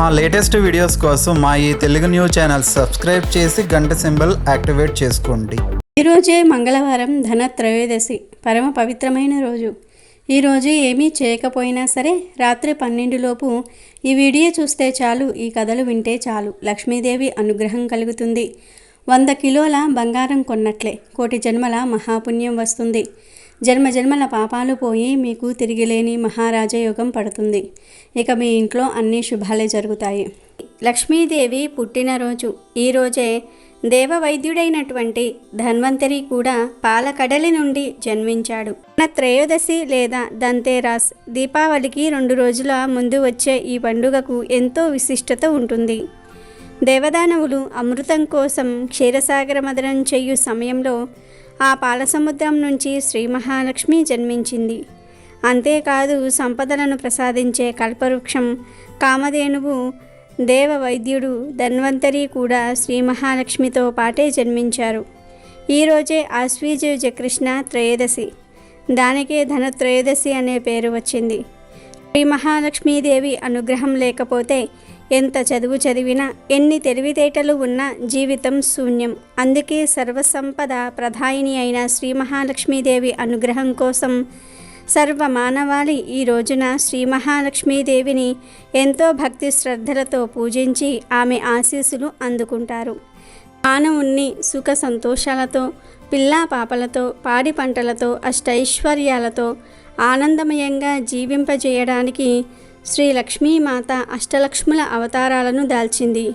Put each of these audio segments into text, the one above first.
మా latest videos కోసం మా ఈ తెలుగు న్యూస్ ఛానల్ సబ్స్క్రైబ్ చేసి గంట సింబల్ యాక్టివేట్ చేసుకోండి. ఈరోజే మంగళవారం ధనత్రయోదశి, పరమ పవిత్రమైన రోజు. ఈరోజు ఏమీ చేయకపోయినా సరే రాత్రి 12లోపు ఈ వీడియో చూస్తే చాలు, ఈ కథలు వింటే చాలు, లక్ష్మీదేవి అనుగ్రహం కలుగుతుంది. 100 కిలోల బంగారం కొన్నట్లే కోటి జన్మల మహాపుణ్యం వస్తుంది. జన్మజన్మల పాపాలు పోయి మీకు తిరిగిలేని మహారాజయోగం పడుతుంది. ఇక మీ ఇంట్లో అన్ని శుభాలే జరుగుతాయి. లక్ష్మీదేవి పుట్టినరోజు ఈరోజే. దేవవైద్యుడైనటువంటి ధన్వంతరి కూడా పాలకడలి నుండి జన్మించాడు. త్రయోదశి లేదా దంతేరాస్, దీపావళికి 2 రోజుల ముందు వచ్చే ఈ పండుగకు ఎంతో విశిష్టత ఉంటుంది. దేవదానవులు అమృతం కోసం క్షీరసాగర మదనం చేయు సమయంలో ఆ పాలసముద్రం నుంచి శ్రీ మహాలక్ష్మి జన్మించింది. అంతేకాదు, సంపదలను ప్రసాదించే కల్పవృక్షం కామధేనువు దేవ వైద్యుడు ధన్వంతరి కూడా శ్రీ మహాలక్ష్మితో పాటే జన్మించారు. ఈరోజే ఆశ్వీజ కృష్ణ త్రయోదశి, దానికే ధనత్రయోదశి అనే పేరు వచ్చింది. శ్రీ మహాలక్ష్మీదేవి అనుగ్రహం లేకపోతే ఎంత చదువు చదివినా, ఎన్ని తెలివితేటలు ఉన్నా జీవితం శూన్యం. అందుకే సర్వసంపద ప్రధాయిని అయిన శ్రీ మహాలక్ష్మీదేవి అనుగ్రహం కోసం సర్వ మానవాళి ఈ రోజున శ్రీ మహాలక్ష్మీదేవిని ఎంతో భక్తి శ్రద్ధలతో పూజించి ఆమె ఆశీస్సులు అందుకుంటారు. మానవుణ్ణి సుఖ సంతోషాలతో, పిల్లా పాపలతో, పాడి పంటలతో, అష్టైశ్వర్యాలతో ఆనందమయంగా జీవింపజేయడానికి శ్రీ లక్ష్మీమాత అష్టలక్ష్ముల అవతారాలను దాల్చింది.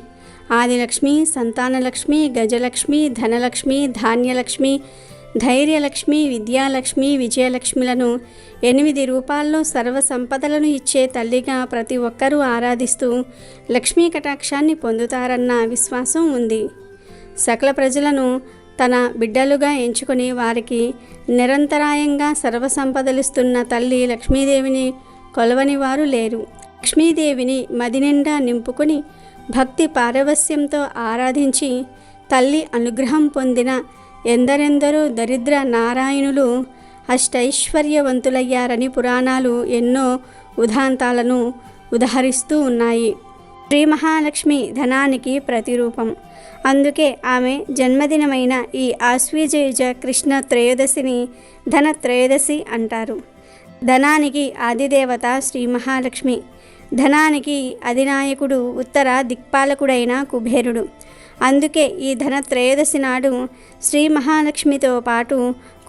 ఆదిలక్ష్మి, సంతానలక్ష్మి, గజలక్ష్మి, ధనలక్ష్మి, ధాన్యలక్ష్మి, ధైర్యలక్ష్మి, విద్యాలక్ష్మి, విజయలక్ష్మిలను 8 రూపాల్లో సర్వ సంపదలను ఇచ్చే తల్లిగా ప్రతి ఒక్కరూ ఆరాధిస్తూ లక్ష్మీ కటాక్షాన్ని పొందుతారన్న విశ్వాసం ఉంది. సకల ప్రజలను తన బిడ్డలుగా ఎంచుకొని వారికి నిరంతరాయంగా సర్వసంపదలిస్తున్న తల్లి లక్ష్మీదేవిని కొలవని వారు లేరు. లక్ష్మీదేవిని మదినిండా నింపుకొని భక్తి పారవస్యంతో ఆరాధించి తల్లి అనుగ్రహం పొందిన ఎందరెందరో దరిద్ర నారాయణులు అష్టైశ్వర్యవంతులయ్యారని పురాణాలు ఎన్నో ఉదాంతాలను ఉదహరిస్తూ ఉన్నాయి. శ్రీ మహాలక్ష్మి ధనానికి ప్రతిరూపం. అందుకే ఆమె జన్మదినమైన ఈ ఆశ్వీజ కృష్ణ త్రయోదశిని ధనత్రయోదశి అంటారు. ధనానికి ఆదిదేవత శ్రీ మహాలక్ష్మి, ధనానికి అధినాయకుడు ఉత్తర దిక్పాలకుడైన కుబేరుడు. అందుకే ఈ ధనత్రయోదశి నాడు శ్రీ మహాలక్ష్మితో పాటు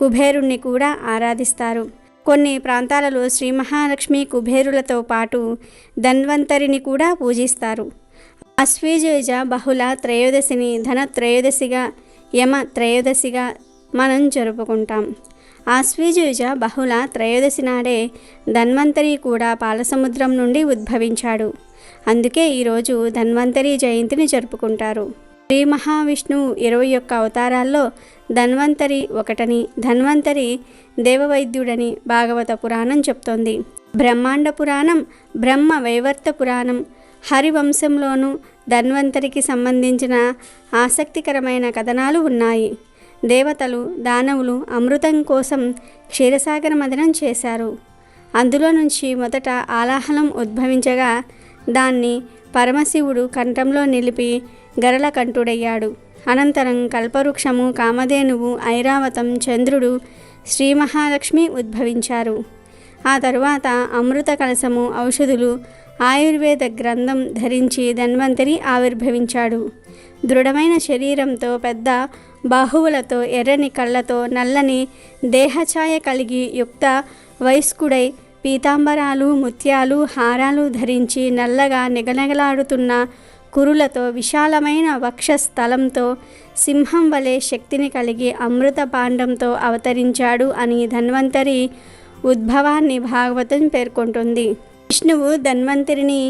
కుబేరుణ్ణి కూడా ఆరాధిస్తారు. కొన్ని ప్రాంతాలలో శ్రీ మహాలక్ష్మి కుబేరులతో పాటు ధన్వంతరిని కూడా పూజిస్తారు. ఆశ్వీజ బహుళ త్రయోదశిని ధనత్రయోదశిగా, యమ త్రయోదశిగా మనం జరుపుకుంటాం. ఆశ్వీజ బహుళ త్రయోదశి నాడే ధన్వంతరి కూడా పాలసముద్రం నుండి ఉద్భవించాడు. అందుకే ఈరోజు ధన్వంతరి జయంతిని జరుపుకుంటారు. శ్రీ మహావిష్ణువు 21 అవతారాల్లో ధన్వంతరి ఒకటని, ధన్వంతరి దేవవైద్యుడని భాగవత పురాణం చెప్తోంది. బ్రహ్మాండ పురాణం, బ్రహ్మ వైవర్త పురాణం, హరివంశంలోనూ ధన్వంతరికి సంబంధించిన ఆసక్తికరమైన కథనాలు ఉన్నాయి. దేవతలు, దానవులు అమృతం కోసం క్షీరసాగర మదనం చేశారు. అందులో నుంచి మొదట ఆలాహలం ఉద్భవించగా దాన్ని పరమశివుడు కంఠంలో నిలిపి గరళ కంఠుడయ్యాడు. అనంతరం కల్పవృక్షము, కామధేనువు, ఐరావతం, చంద్రుడు, శ్రీ మహాలక్ష్మి ఉద్భవించారు. ఆ తరువాత అమృత కలశము, ఔషధులు, ఆయుర్వేద గ్రంథం ధరించి ధన్వంతరి ఆవిర్భవించాడు. దృఢమైన శరీరంతో, పెద్ద బాహువులతో, ఎర్రని కళ్ళతో, నల్లని దేహఛాయ కలిగి యుక్త వయస్కుడై పీతాంబరాలు, ముత్యాలు, హారాలు ధరించి నల్లగా నిగనగలాడుతున్న కురులతో, విశాలమైన వక్షస్థలంతో, సింహం వలె శక్తిని కలిగి అమృత పాండంతో అవతరించాడు అని ధన్వంతరి ఉద్భవాన్ని భాగవతం పేర్కొంటుంది. విష్ణువు ధన్వంతరిని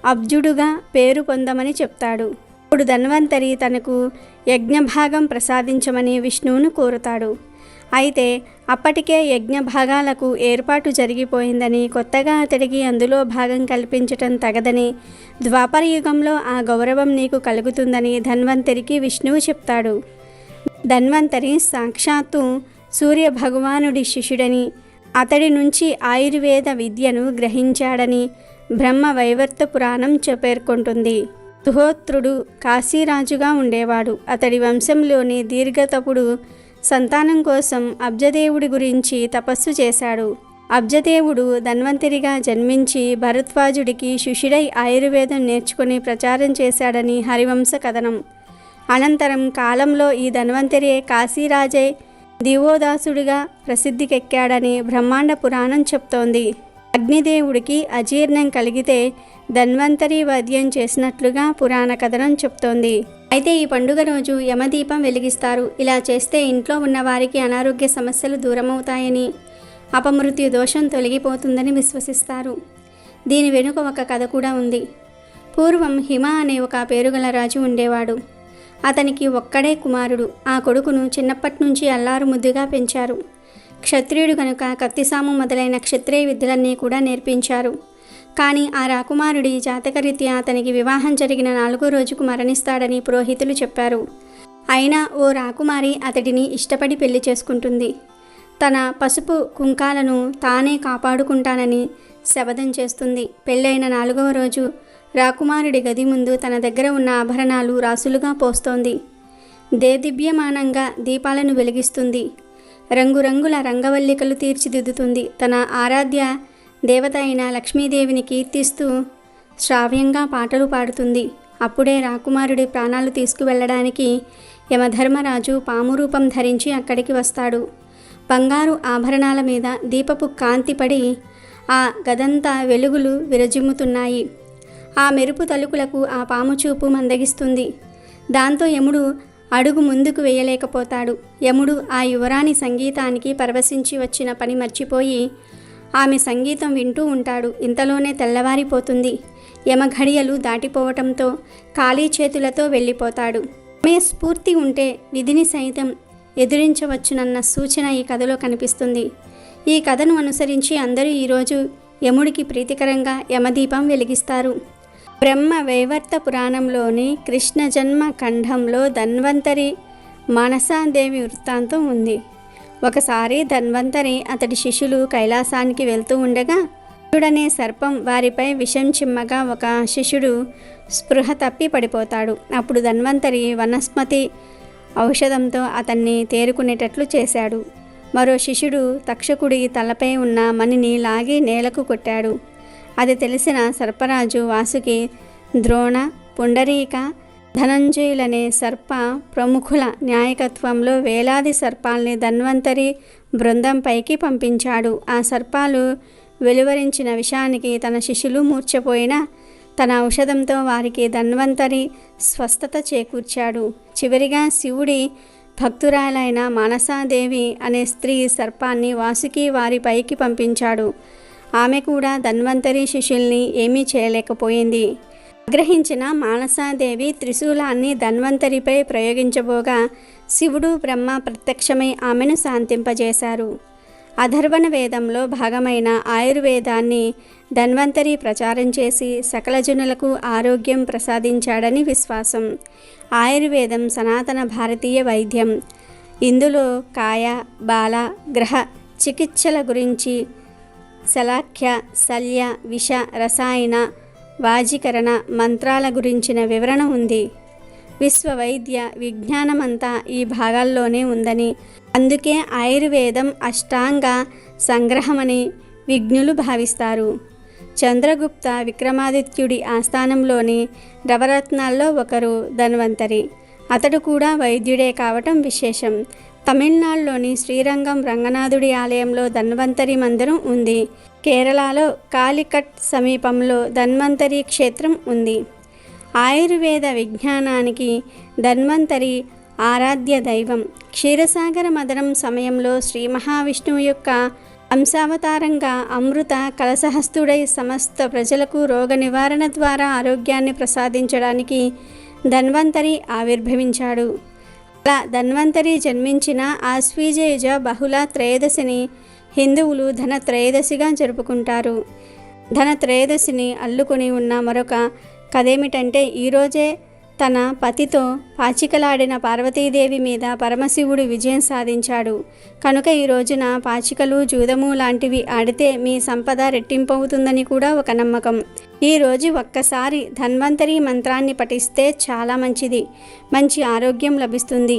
అబ్జుడుగా పేరు పొందమని చెప్తాడు. ఇప్పుడు ధన్వంతరి తనకు యజ్ఞభాగం ప్రసాదించమని విష్ణువును కోరుతాడు. అయితే అప్పటికే యజ్ఞ భాగాలకు ఏర్పాటు జరిగిపోయిందని, కొత్తగా అతడికి అందులో భాగం కల్పించటం తగదని, ద్వాపర యుగంలో ఆ గౌరవం నీకు కలుగుతుందని ధన్వంతరికి విష్ణువు చెప్తాడు. ధన్వంతరి సాక్షాత్తు సూర్య భగవానుడి శిష్యుడని, అతడి నుంచి ఆయుర్వేద విద్యను గ్రహించాడని, బ్రహ్మ వైవర్త పురాణం పేర్కొంటుంది. సుహోత్రుడు కాశీరాజుగా ఉండేవాడు. అతడి వంశంలోని దీర్ఘతపుడు సంతానం కోసం అబ్జదేవుడి గురించి తపస్సు చేశాడు. అబ్జదేవుడు ధన్వంతరిగా జన్మించి భరద్వాజుడికి శిష్యుడై ఆయుర్వేదం నేర్చుకుని ప్రచారం చేశాడని హరివంశ కథనం. అనంతరం కాలంలో ఈ ధన్వంతరియే కాశీరాజై దివోదాసుడిగా ప్రసిద్ధికెక్కాడని బ్రహ్మాండ పురాణం చెప్తోంది. అగ్నిదేవుడికి అజీర్ణం కలిగితే ధన్వంతరి వైద్యం చేసినట్లుగా పురాణ కథనం చెప్తోంది. అయితే ఈ పండుగ రోజు యమదీపం వెలిగిస్తారు. ఇలా చేస్తే ఇంట్లో ఉన్న వారికి అనారోగ్య సమస్యలు దూరమవుతాయని, అపమృత్యు దోషం తొలగిపోతుందని విశ్వసిస్తారు. దీని వెనుక ఒక కథ కూడా ఉంది. పూర్వం హిమ అనే ఒక పేరుగల రాజు ఉండేవాడు. అతనికి ఒక్కడే కుమారుడు. ఆ కొడుకును చిన్నప్పటి నుంచి అల్లారు ముద్దుగా పెంచారు. క్షత్రియుడు కనుక కత్తిసాము మొదలైన క్షత్రియ విద్యలన్నీ కూడా నేర్పించారు. కానీ ఆ రాకుమారుడి జాతకరీత్యా అతనికి వివాహం జరిగిన 4వ రోజుకు మరణిస్తాడని పురోహితులు చెప్పారు. అయినా ఓ రాకుమారి అతడిని ఇష్టపడి పెళ్లి చేసుకుంటుంది. తన పసుపు కుంకాలను తానే కాపాడుకుంటానని శపథం చేస్తుంది. పెళ్ళైన 4వ రోజు రాకుమారుడి గది ముందు తన దగ్గర ఉన్న ఆభరణాలు రాసులుగా పోస్తోంది. దేదీప్యమానంగా దీపాలను వెలిగిస్తుంది. రంగురంగుల రంగవల్లికలు తీర్చిదిద్దుతుంది. తన ఆరాధ్య దేవత అయిన లక్ష్మీదేవిని కీర్తిస్తూ శ్రావ్యంగా పాటలు పాడుతుంది. అప్పుడే రాకుమారుడి ప్రాణాలు తీసుకువెళ్ళడానికి యమధర్మరాజు పాము రూపం ధరించి అక్కడికి వస్తాడు. బంగారు ఆభరణాల మీద దీపపు కాంతి పడి ఆ గదంతా వెలుగులు విరజిమ్ముతున్నాయి. ఆ మెరుపు తలుకులకు ఆ పాము చూపు మందగిస్తుంది. దాంతో యముడు అడుగు ముందుకు వేయలేకపోతాడు. యముడు ఆ యువరాణి సంగీతానికి పరవశించి వచ్చిన పని మర్చిపోయి ఆమె సంగీతం వింటూ ఉంటాడు. ఇంతలోనే తెల్లవారిపోతుంది. యమఘడియలు దాటిపోవటంతో ఖాళీ చేతులతో వెళ్ళిపోతాడు. ఆమె స్ఫూర్తి ఉంటే విధిని సైతం ఎదిరించవచ్చునన్న సూచన ఈ కథలో కనిపిస్తుంది. ఈ కథను అనుసరించి అందరూ ఈరోజు యముడికి ప్రీతికరంగా యమదీపం వెలిగిస్తారు. బ్రహ్మ వైవర్త పురాణంలోని కృష్ణ జన్మ ఖండంలో ధన్వంతరి మానసాదేవి వృత్తాంతం ఉంది. ఒకసారి ధన్వంతరి అతడి శిష్యులు కైలాసానికి వెళ్తూ ఉండగా శివుడనే సర్పం వారిపై విషం చిమ్మగా ఒక శిష్యుడు స్పృహ తప్పి పడిపోతాడు. అప్పుడు ధన్వంతరి వనస్పతి ఔషధంతో అతన్ని తేరుకునేటట్లు చేశాడు. మరో శిష్యుడు తక్షకుడి తలపై ఉన్న మణిని లాగి నేలకు కొట్టాడు. అది తెలిసిన సర్పరాజు వాసుకి ద్రోణ, పుండరీక, ధనంజయులనే సర్ప ప్రముఖుల నాయకత్వంలో వేలాది సర్పాల్ని ధన్వంతరి బృందంపైకి పంపించాడు. ఆ సర్పాలు వెలువరించిన విషానికి తన శిష్యులు మూర్ఛపోయినా తన ఔషధంతో వారికి ధన్వంతరి స్వస్థత చేకూర్చాడు. చివరిగా శివుడి భక్తురాలైన మానసాదేవి అనే స్త్రీ సర్పాన్ని వాసుకి వారి పైకి పంపించాడు. ఆమె కూడా ధన్వంతరి శిష్యుల్ని ఏమీ చేయలేకపోయింది. ఆగ్రహించిన మానసాదేవి త్రిశూలాన్ని ధన్వంతరిపై ప్రయోగించబోగా శివుడు బ్రహ్మ ప్రత్యక్షమై ఆమెను శాంతింపజేశారు. అథర్వణ వేదంలో భాగమైన ఆయుర్వేదాన్ని ధన్వంతరి ప్రచారం చేసి సకల జనులకు ఆరోగ్యం ప్రసాదించాడని విశ్వాసం. ఆయుర్వేదం సనాతన భారతీయ వైద్యం. ఇందులో కాయ, బాల, గ్రహ చికిత్సల గురించి శలాఖ్య, శల్య, విష, రసాయన, వాజీకరణ మంత్రాల గురించిన వివరణ ఉంది. విశ్వ వైద్య విజ్ఞానమంతా ఈ భాగాల్లోనే ఉందని, అందుకే ఆయుర్వేదం అష్టాంగ సంగ్రహమని విజ్ఞులు భావిస్తారు. చంద్రగుప్త విక్రమాదిత్యుడి ఆస్థానంలోని నవరత్నాల్లో ఒకరు ధన్వంతరి. అతడు కూడా వైద్యుడే కావటం విశేషం. తమిళనాడులోని శ్రీరంగం రంగనాథుడి ఆలయంలో ధన్వంతరి మందిరం ఉంది. కేరళలో కాలికట్ సమీపంలో ధన్వంతరి క్షేత్రం ఉంది. ఆయుర్వేద విజ్ఞానానికి ధన్వంతరి ఆరాధ్య దైవం. క్షీరసాగర మదనం సమయంలో శ్రీ మహావిష్ణువు యొక్క అంశావతారంగా అమృత కలశహస్తుడై సమస్త ప్రజలకు రోగ నివారణ ద్వారా ఆరోగ్యాన్ని ప్రసాదించడానికి ధన్వంతరి ఆవిర్భవించాడు. అలా ధన్వంతరి జన్మించిన ఆశ్వీజయుజ బహుళ త్రయోదశిని హిందువులు ధనత్రయోదశిగా జరుపుకుంటారు. ధనత్రయోదశిని అల్లుకుని ఉన్న మరొక కథేమిటంటే ఈరోజే తన పతితో పాచికలాడిన పార్వతీదేవి మీద పరమశివుడు విజయం సాధించాడు. కనుక ఈ రోజున పాచికలు, జూదము లాంటివి ఆడితే మీ సంపద రెట్టింపవుతుందని కూడా ఒక నమ్మకం. ఈరోజు ఒక్కసారి ధన్వంతరి మంత్రాన్ని పఠిస్తే చాలా మంచిది, మంచి ఆరోగ్యం లభిస్తుంది.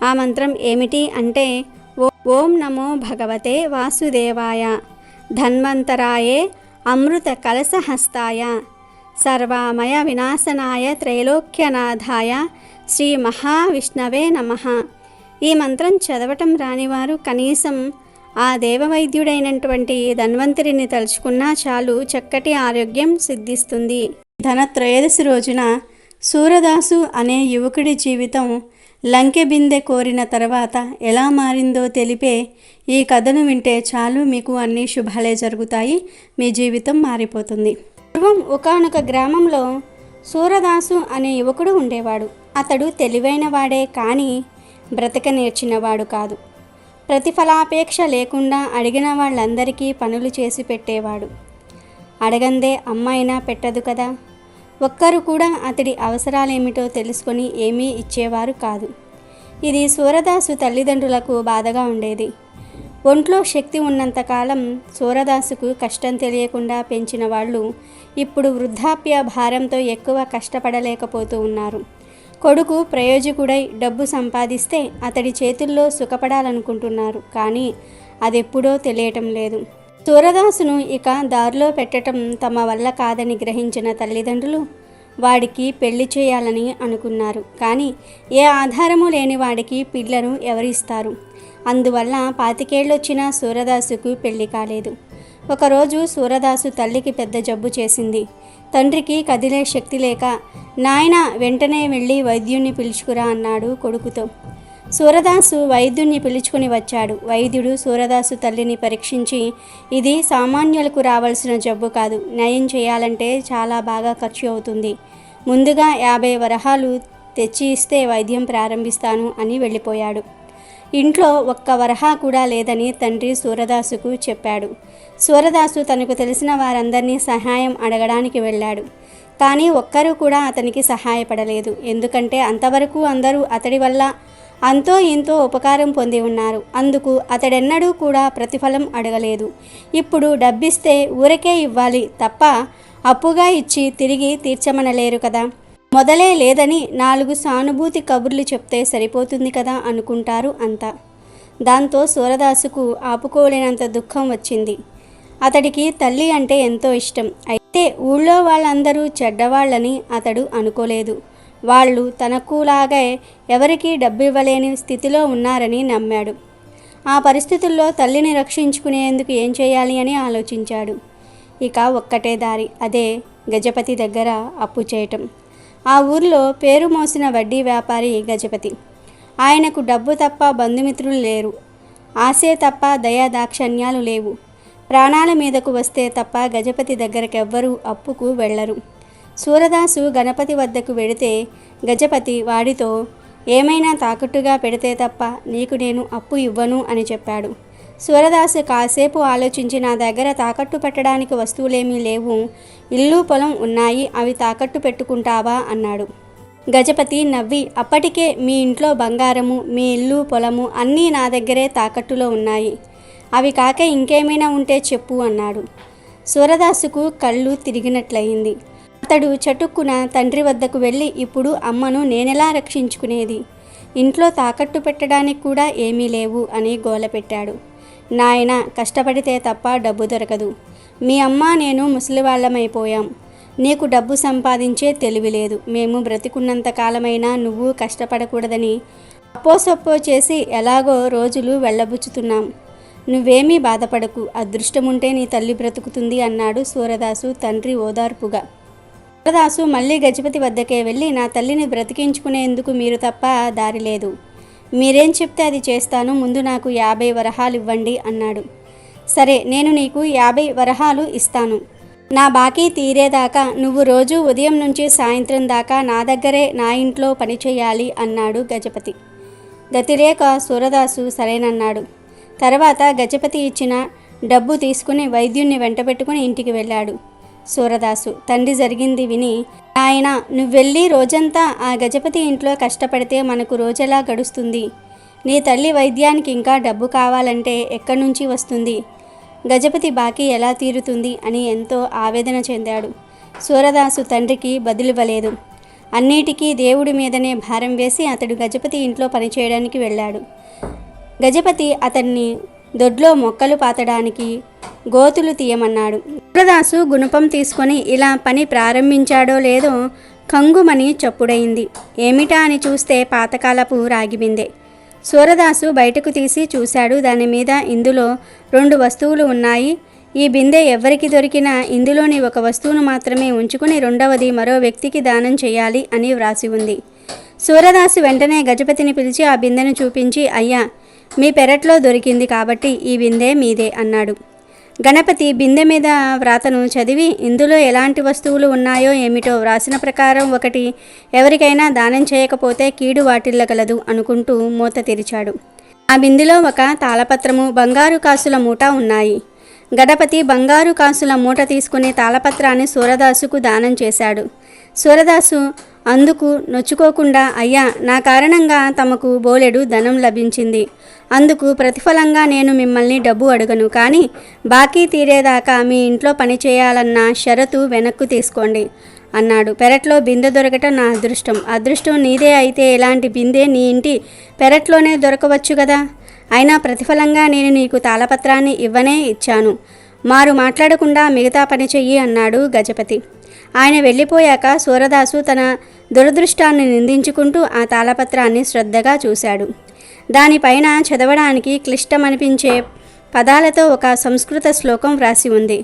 ఆ మంత్రం ఏమిటి అంటే ఓం నమో భగవతే వాసుదేవాయ, ధన్వంతరాయే అమృత కలశహస్తాయ, సర్వామయ వినాశనాయ త్రైలోక్యనాథాయ శ్రీ మహావిష్ణవే నమః. ఈ మంత్రం చదవటం రానివారు కనీసం ఆ దేవవైద్యుడైనటువంటి ధన్వంతరిని తలుచుకున్నా చాలు, చక్కటి ఆరోగ్యం సిద్ధిస్తుంది. ధనత్రయోదశి రోజున సూరదాసు అనే యువకుడి జీవితం లంకె బిందె కోరిన తర్వాత ఎలా మారిందో తెలిపే ఈ కథను వింటే చాలు, మీకు అన్ని శుభాలే జరుగుతాయి, మీ జీవితం మారిపోతుంది. పూర్వం ఒకానొక గ్రామంలో సూరదాసు అనే యువకుడు ఉండేవాడు. అతడు తెలివైన వాడే కానీ బ్రతక నేర్చినవాడు కాదు. ప్రతిఫలాపేక్ష లేకుండా అడిగిన వాళ్ళందరికీ పనులు చేసి పెట్టేవాడు. అడగందే అమ్మాయినా పెట్టదు కదా. ఒక్కరు కూడా అతడి అవసరాలేమిటో తెలుసుకొని ఏమీ ఇచ్చేవారు కాదు. ఇది సూరదాసు తల్లిదండ్రులకు బాధగా ఉండేది. ఒంట్లో శక్తి ఉన్నంతకాలం సూరదాసుకు కష్టం తెలియకుండా పెంచిన వాళ్ళు ఇప్పుడు వృద్ధాప్య భారంతో ఎక్కువ కష్టపడలేకపోతూ ఉన్నారు. కొడుకు ప్రయోజకుడై డబ్బు సంపాదిస్తే అతడి చేతుల్లో సుఖపడాలనుకుంటున్నారు, కానీ అదెప్పుడో తెలియటం లేదు. సూరదాసును ఇక దారిలో పెట్టడం తమ వల్ల కాదని గ్రహించిన తల్లిదండ్రులు వాడికి పెళ్లి చేయాలని అనుకున్నారు. కానీ ఏ ఆధారము లేని వాడికి పిల్లను ఎవరిస్తారు? అందువల్ల 25 ఏళ్ళొచ్చిన సూరదాసుకు పెళ్లి కాలేదు. ఒకరోజు సూరదాసు తల్లికి పెద్ద జబ్బు చేసింది. తండ్రికి కదిలే శక్తి లేక, నాయనా వెంటనే వెళ్ళి వైద్యుణ్ణి పిలుచుకురా అన్నాడు కొడుకుతో. సూరదాసు వైద్యుణ్ణి పిలుచుకుని వచ్చాడు. వైద్యుడు సూరదాసు తల్లిని పరీక్షించి, ఇది సామాన్యులకు రావాల్సిన జబ్బు కాదు, నయం చేయాలంటే చాలా బాగా ఖర్చు అవుతుంది, ముందుగా 50 వరహాలు తెచ్చి ఇస్తే వైద్యం ప్రారంభిస్తాను అని వెళ్ళిపోయాడు. ఇంట్లో ఒక్క వరహా కూడా లేదని తండ్రి సూరదాసుకు చెప్పాడు. సూరదాసు తనకు తెలిసిన వారందరినీ సహాయం అడగడానికి వెళ్ళాడు. కానీ ఒక్కరూ కూడా అతనికి సహాయపడలేదు. ఎందుకంటే అంతవరకు అందరూ అతడి వల్ల అంతో ఇంతో ఉపకారం పొంది ఉన్నారు. అందుకు అతడెన్నడూ కూడా ప్రతిఫలం అడగలేదు. ఇప్పుడు డబ్బిస్తే ఊరకే ఇవ్వాలి తప్ప అప్పుగా ఇచ్చి తిరిగి తీర్చమనలేరు కదా. మొదలే లేదని 4 సానుభూతి కబుర్లు చెప్తే సరిపోతుంది కదా అనుకుంటారు అంతా. దాంతో సూరదాసుకు ఆపుకోలేనంత దుఃఖం వచ్చింది. అతడికి తల్లి అంటే ఎంతో ఇష్టం. అయితే ఊళ్ళో వాళ్ళందరూ చెడ్డవాళ్ళని అతడు అనుకోలేదు. వాళ్ళు తనకులాగే ఎవరికీ డబ్బు ఇవ్వలేని స్థితిలో ఉన్నారని నమ్మాడు. ఆ పరిస్థితుల్లో తల్లిని రక్షించుకునేందుకు ఏం చేయాలి అని ఆలోచించాడు. ఇక ఒక్కటే దారి, అదే గజపతి దగ్గర అప్పు చేయటం. ఆ ఊర్లో పేరు మోసిన వడ్డీ వ్యాపారి గజపతి. ఆయనకు డబ్బు తప్ప బంధుమిత్రులు లేరు, ఆశే తప్ప దయా దాక్షణ్యాలు లేవు. ప్రాణాల మీదకు వస్తే తప్ప గజపతి దగ్గరకెవ్వరూ అప్పుకు వెళ్ళరు. సూరదాసు గణపతి వద్దకు వెడితే గజపతి వాడితో, ఏమైనా తాకట్టుగా పెడితే తప్ప నీకు నేను అప్పు ఇవ్వను అని చెప్పాడు. సూరదాసు కాసేపు ఆలోచించి, నా దగ్గర తాకట్టు పెట్టడానికి వస్తువులేమీ లేవు, ఇల్లు పొలం ఉన్నాయి, అవి తాకట్టు పెట్టుకుంటావా అన్నాడు. గజపతి నవ్వి, అప్పటికే మీ ఇంట్లో బంగారము, మీ ఇల్లు పొలము అన్నీ నా దగ్గరే తాకట్టులో ఉన్నాయి, అవి కాక ఇంకేమైనా ఉంటే చెప్పు అన్నాడు. సూరదాసుకు కళ్ళు తిరిగినట్లయింది. అతడు చటుక్కున తండ్రి వద్దకు వెళ్ళి, ఇప్పుడు అమ్మను నేనెలా రక్షించుకునేది? ఇంట్లో తాకట్టు పెట్టడానికి కూడా ఏమీ లేవు అని గోలపెట్టాడు. నాయన, కష్టపడితే తప్ప డబ్బు దొరకదు. మీ అమ్మ నేను ముసలివాళ్ళమైపోయాం. నీకు డబ్బు సంపాదించే తెలివి లేదు. మేము బ్రతికున్నంత కాలమైనా నువ్వు కష్టపడకూడదని అప్పో చేసి ఎలాగో రోజులు వెళ్ళబుచ్చుతున్నాం. నువ్వేమీ బాధపడకు, అదృష్టముంటే నీ తల్లి బ్రతుకుతుంది అన్నాడు సూరదాసు తండ్రి ఓదార్పుగా. సూరదాసు మళ్ళీ గజపతి వద్దకే వెళ్ళి, నా తల్లిని బ్రతికించుకునేందుకు మీరు తప్ప దారి లేదు. మీరేం చెప్తే అది చేస్తాను, ముందు నాకు 50 వరహాలు ఇవ్వండి అన్నాడు. సరే, నేను నీకు 50 వరహాలు ఇస్తాను. నా బాకీ తీరేదాకా నువ్వు రోజు ఉదయం నుంచి సాయంత్రం దాకా నా దగ్గరే నా ఇంట్లో పని చేయాలి అన్నాడు గజపతి. గతిలేక సూరదాసు సరేనన్నాడు. తర్వాత గజపతి ఇచ్చిన డబ్బు తీసుకుని వైద్యుణ్ణి వెంటబెట్టుకుని ఇంటికి వెళ్ళాడు. సూరదాసు తండ్రి జరిగింది విని, ఆయన నువ్వెళ్ళి రోజంతా ఆ గజపతి ఇంట్లో కష్టపడితే మనకు రోజెలా గడుస్తుంది? నీ తల్లి వైద్యానికి ఇంకా డబ్బు కావాలంటే ఎక్కడి నుంచి వస్తుంది? గజపతి బాకీ ఎలా తీరుతుంది అని ఎంతో ఆవేదన చెందాడు. సూరదాసు తండ్రికి బదులివ్వలేదు. అన్నిటికీ దేవుడి మీదనే భారం వేసి అతడు గజపతి ఇంట్లో పనిచేయడానికి వెళ్ళాడు. గజపతి అతన్ని దొడ్లో మొక్కలు పాతడానికి గోతులు తీయమన్నాడు. సూరదాసు గుణపం తీసుకొని ఇలా పని ప్రారంభించాడో లేదో కంగుమని చప్పుడైంది. ఏమిటా అని చూస్తే పాతకాలపు రాగిబిందె. సూరదాసు బయటకు తీసి చూశాడు. దాని మీద ఇందులో 2 వస్తువులు ఉన్నాయి. ఈ బిందె ఎవరికి దొరికినా ఇందులోని ఒక వస్తువును మాత్రమే ఉంచుకుని రెండవది మరో వ్యక్తికి దానం చేయాలి అని వ్రాసి ఉంది. సూరదాసు వెంటనే గజపతిని పిలిచి ఆ బిందెను చూపించి, అయ్యా, మీ పెరట్లో దొరికింది కాబట్టి ఈ బిందె మీదే అన్నాడు. గణపతి బిందె మీద వ్రాతను చదివి ఇందులో ఎలాంటి వస్తువులు ఉన్నాయో ఏమిటో వ్రాసిన ప్రకారం ఒకటి ఎవరికైనా దానం చేయకపోతే కీడు వాటిల్లగలదు అనుకుంటూ మూత తెరిచాడు. ఆ బిందెలో ఒక తాళపత్రము, బంగారు కాసుల మూట ఉన్నాయి. గణపతి బంగారు కాసుల మూట తీసుకుని తాళపత్రాన్ని సూరదాసుకు దానం చేశాడు. సూరదాసు అందుకు నొచ్చుకోకుండా, అయ్యా, నా కారణంగా తమకు బోలెడు ధనం లభించింది. అందుకు ప్రతిఫలంగా నేను మిమ్మల్ని డబ్బు అడగను, కానీ బాకీ తీరేదాకా మీ ఇంట్లో పనిచేయాలన్న షరతు వెనక్కు తీసుకోండి అన్నాడు. పెరట్లో బిందె దొరకటం నా అదృష్టం నీదే అయితే ఇలాంటి బిందె నీ ఇంటి పెరట్లోనే దొరకవచ్చు కదా. అయినా ప్రతిఫలంగా నేను నీకు తాళపత్రాన్ని ఇచ్చాను. మారు మాట్లాడకుండా మిగతా పని చెయ్యి అన్నాడు గజపతి. ఆయన వెళ్ళిపోయాక సూరదాసు తన దురదృష్టాన్ని నిందించుకుంటూ ఆ తాళపత్రాన్ని శ్రద్ధగా చూశాడు. దానిపైన చదవడానికి క్లిష్టమనిపించే పదాలతో ఒక సంస్కృత శ్లోకం వ్రాసి ఉంది.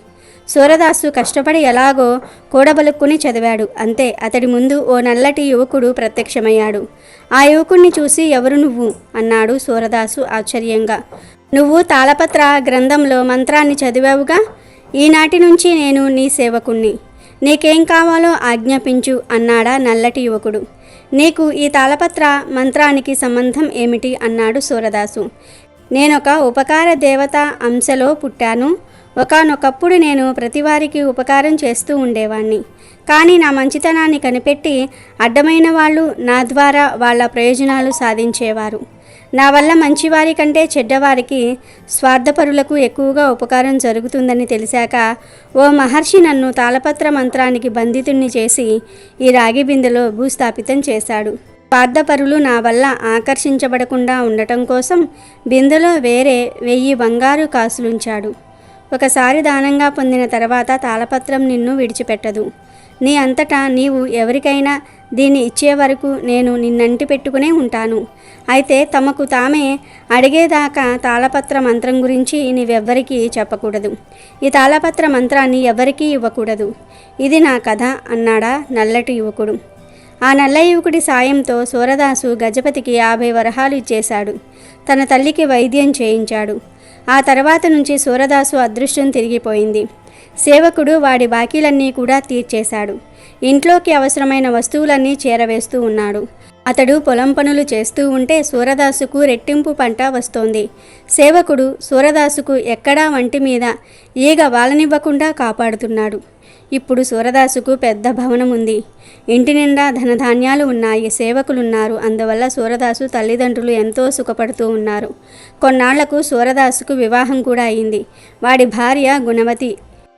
సూరదాసు కష్టపడి ఎలాగో కూడబలుక్కుని చదివాడు. అంతే, అతడి ముందు ఓ నల్లటి యువకుడు ప్రత్యక్షమయ్యాడు. ఆ యువకుణ్ణి చూసి, ఎవరు నువ్వు అన్నాడు సూరదాసు ఆశ్చర్యంగా. నువ్వు తాళపత్ర గ్రంథంలో మంత్రాన్ని చదివావుగా, ఈనాటి నుంచి నేను నీ సేవకుణ్ణి. నీకేం కావాలో ఆజ్ఞాపించు అన్నాడా నల్లటి యువకుడు. నీకు ఈ తాళపత్ర మంత్రానికి సంబంధం ఏమిటి అన్నాడు సూరదాసు. నేనొక ఉపకార దేవత అంశలో పుట్టాను. ఒకానొకప్పుడు నేను ప్రతివారికి ఉపకారం చేస్తూ ఉండేవాణ్ణి. కానీ నా మంచితనాన్ని కనిపెట్టి అడ్డమైన వాళ్ళు నా ద్వారా వాళ్ళ ప్రయోజనాలు సాధించేవారు. నా వల్ల మంచివారి కంటే చెడ్డవారికి, స్వార్థపరులకు ఎక్కువగా ఉపకారం జరుగుతుందని తెలిసాక ఓ మహర్షి నన్ను తాళపత్ర మంత్రానికి బంధితుణ్ణి చేసి ఈ రాగి బిందెలో భూస్థాపితం చేశాడు. స్వార్థపరులు నా వల్ల ఆకర్షించబడకుండా ఉండటం కోసం బిందెలో వేరే 1000 బంగారు కాసులుంచాడు. ఒకసారి దానంగా పొందిన తర్వాత తాళపత్రం నిన్ను విడిచిపెట్టదు. నీ అంతటా నీవు ఎవరికైనా దీన్ని ఇచ్చే వరకు నేను నిన్నంటి పెట్టుకునే ఉంటాను. అయితే తమకు తామే అడిగేదాకా తాళపత్ర మంత్రం గురించి నీవెవ్వరికీ చెప్పకూడదు. ఈ తాళపత్ర మంత్రాన్ని ఎవరికీ ఇవ్వకూడదు. ఇది నా కథ అన్నాడా నల్లటి యువకుడు. ఆ నల్ల యువకుడి సాయంతో సూరదాసు గజపతికి 50 వరహాలు ఇచ్చేశాడు. తన తల్లికి వైద్యం చేయించాడు. ఆ తర్వాత నుంచి సూరదాసు అదృష్టం తిరిగిపోయింది. సేవకుడు వాడి బాకీలన్నీ కూడా తీర్చేశాడు. ఇంట్లోకి అవసరమైన వస్తువులన్నీ చేరవేస్తూ ఉన్నాడు. అతడు పొలం పనులు చేస్తూ ఉంటే సూరదాసుకు రెట్టింపు పంట వస్తోంది. సేవకుడు సూరదాసుకు ఎక్కడా వంటి మీద ఈగ వాలనివ్వకుండా కాపాడుతున్నాడు. ఇప్పుడు సూరదాసుకు పెద్ద భవనం ఉంది. ఇంటి నిండా ధనధాన్యాలు ఉన్నాయి. సేవకులున్నారు. అందువల్ల సూరదాసు తల్లిదండ్రులు ఎంతో సుఖపడుతూ ఉన్నారు. కొన్నాళ్లకు సూరదాసుకు వివాహం కూడా అయింది. వాడి భార్య గుణవతి.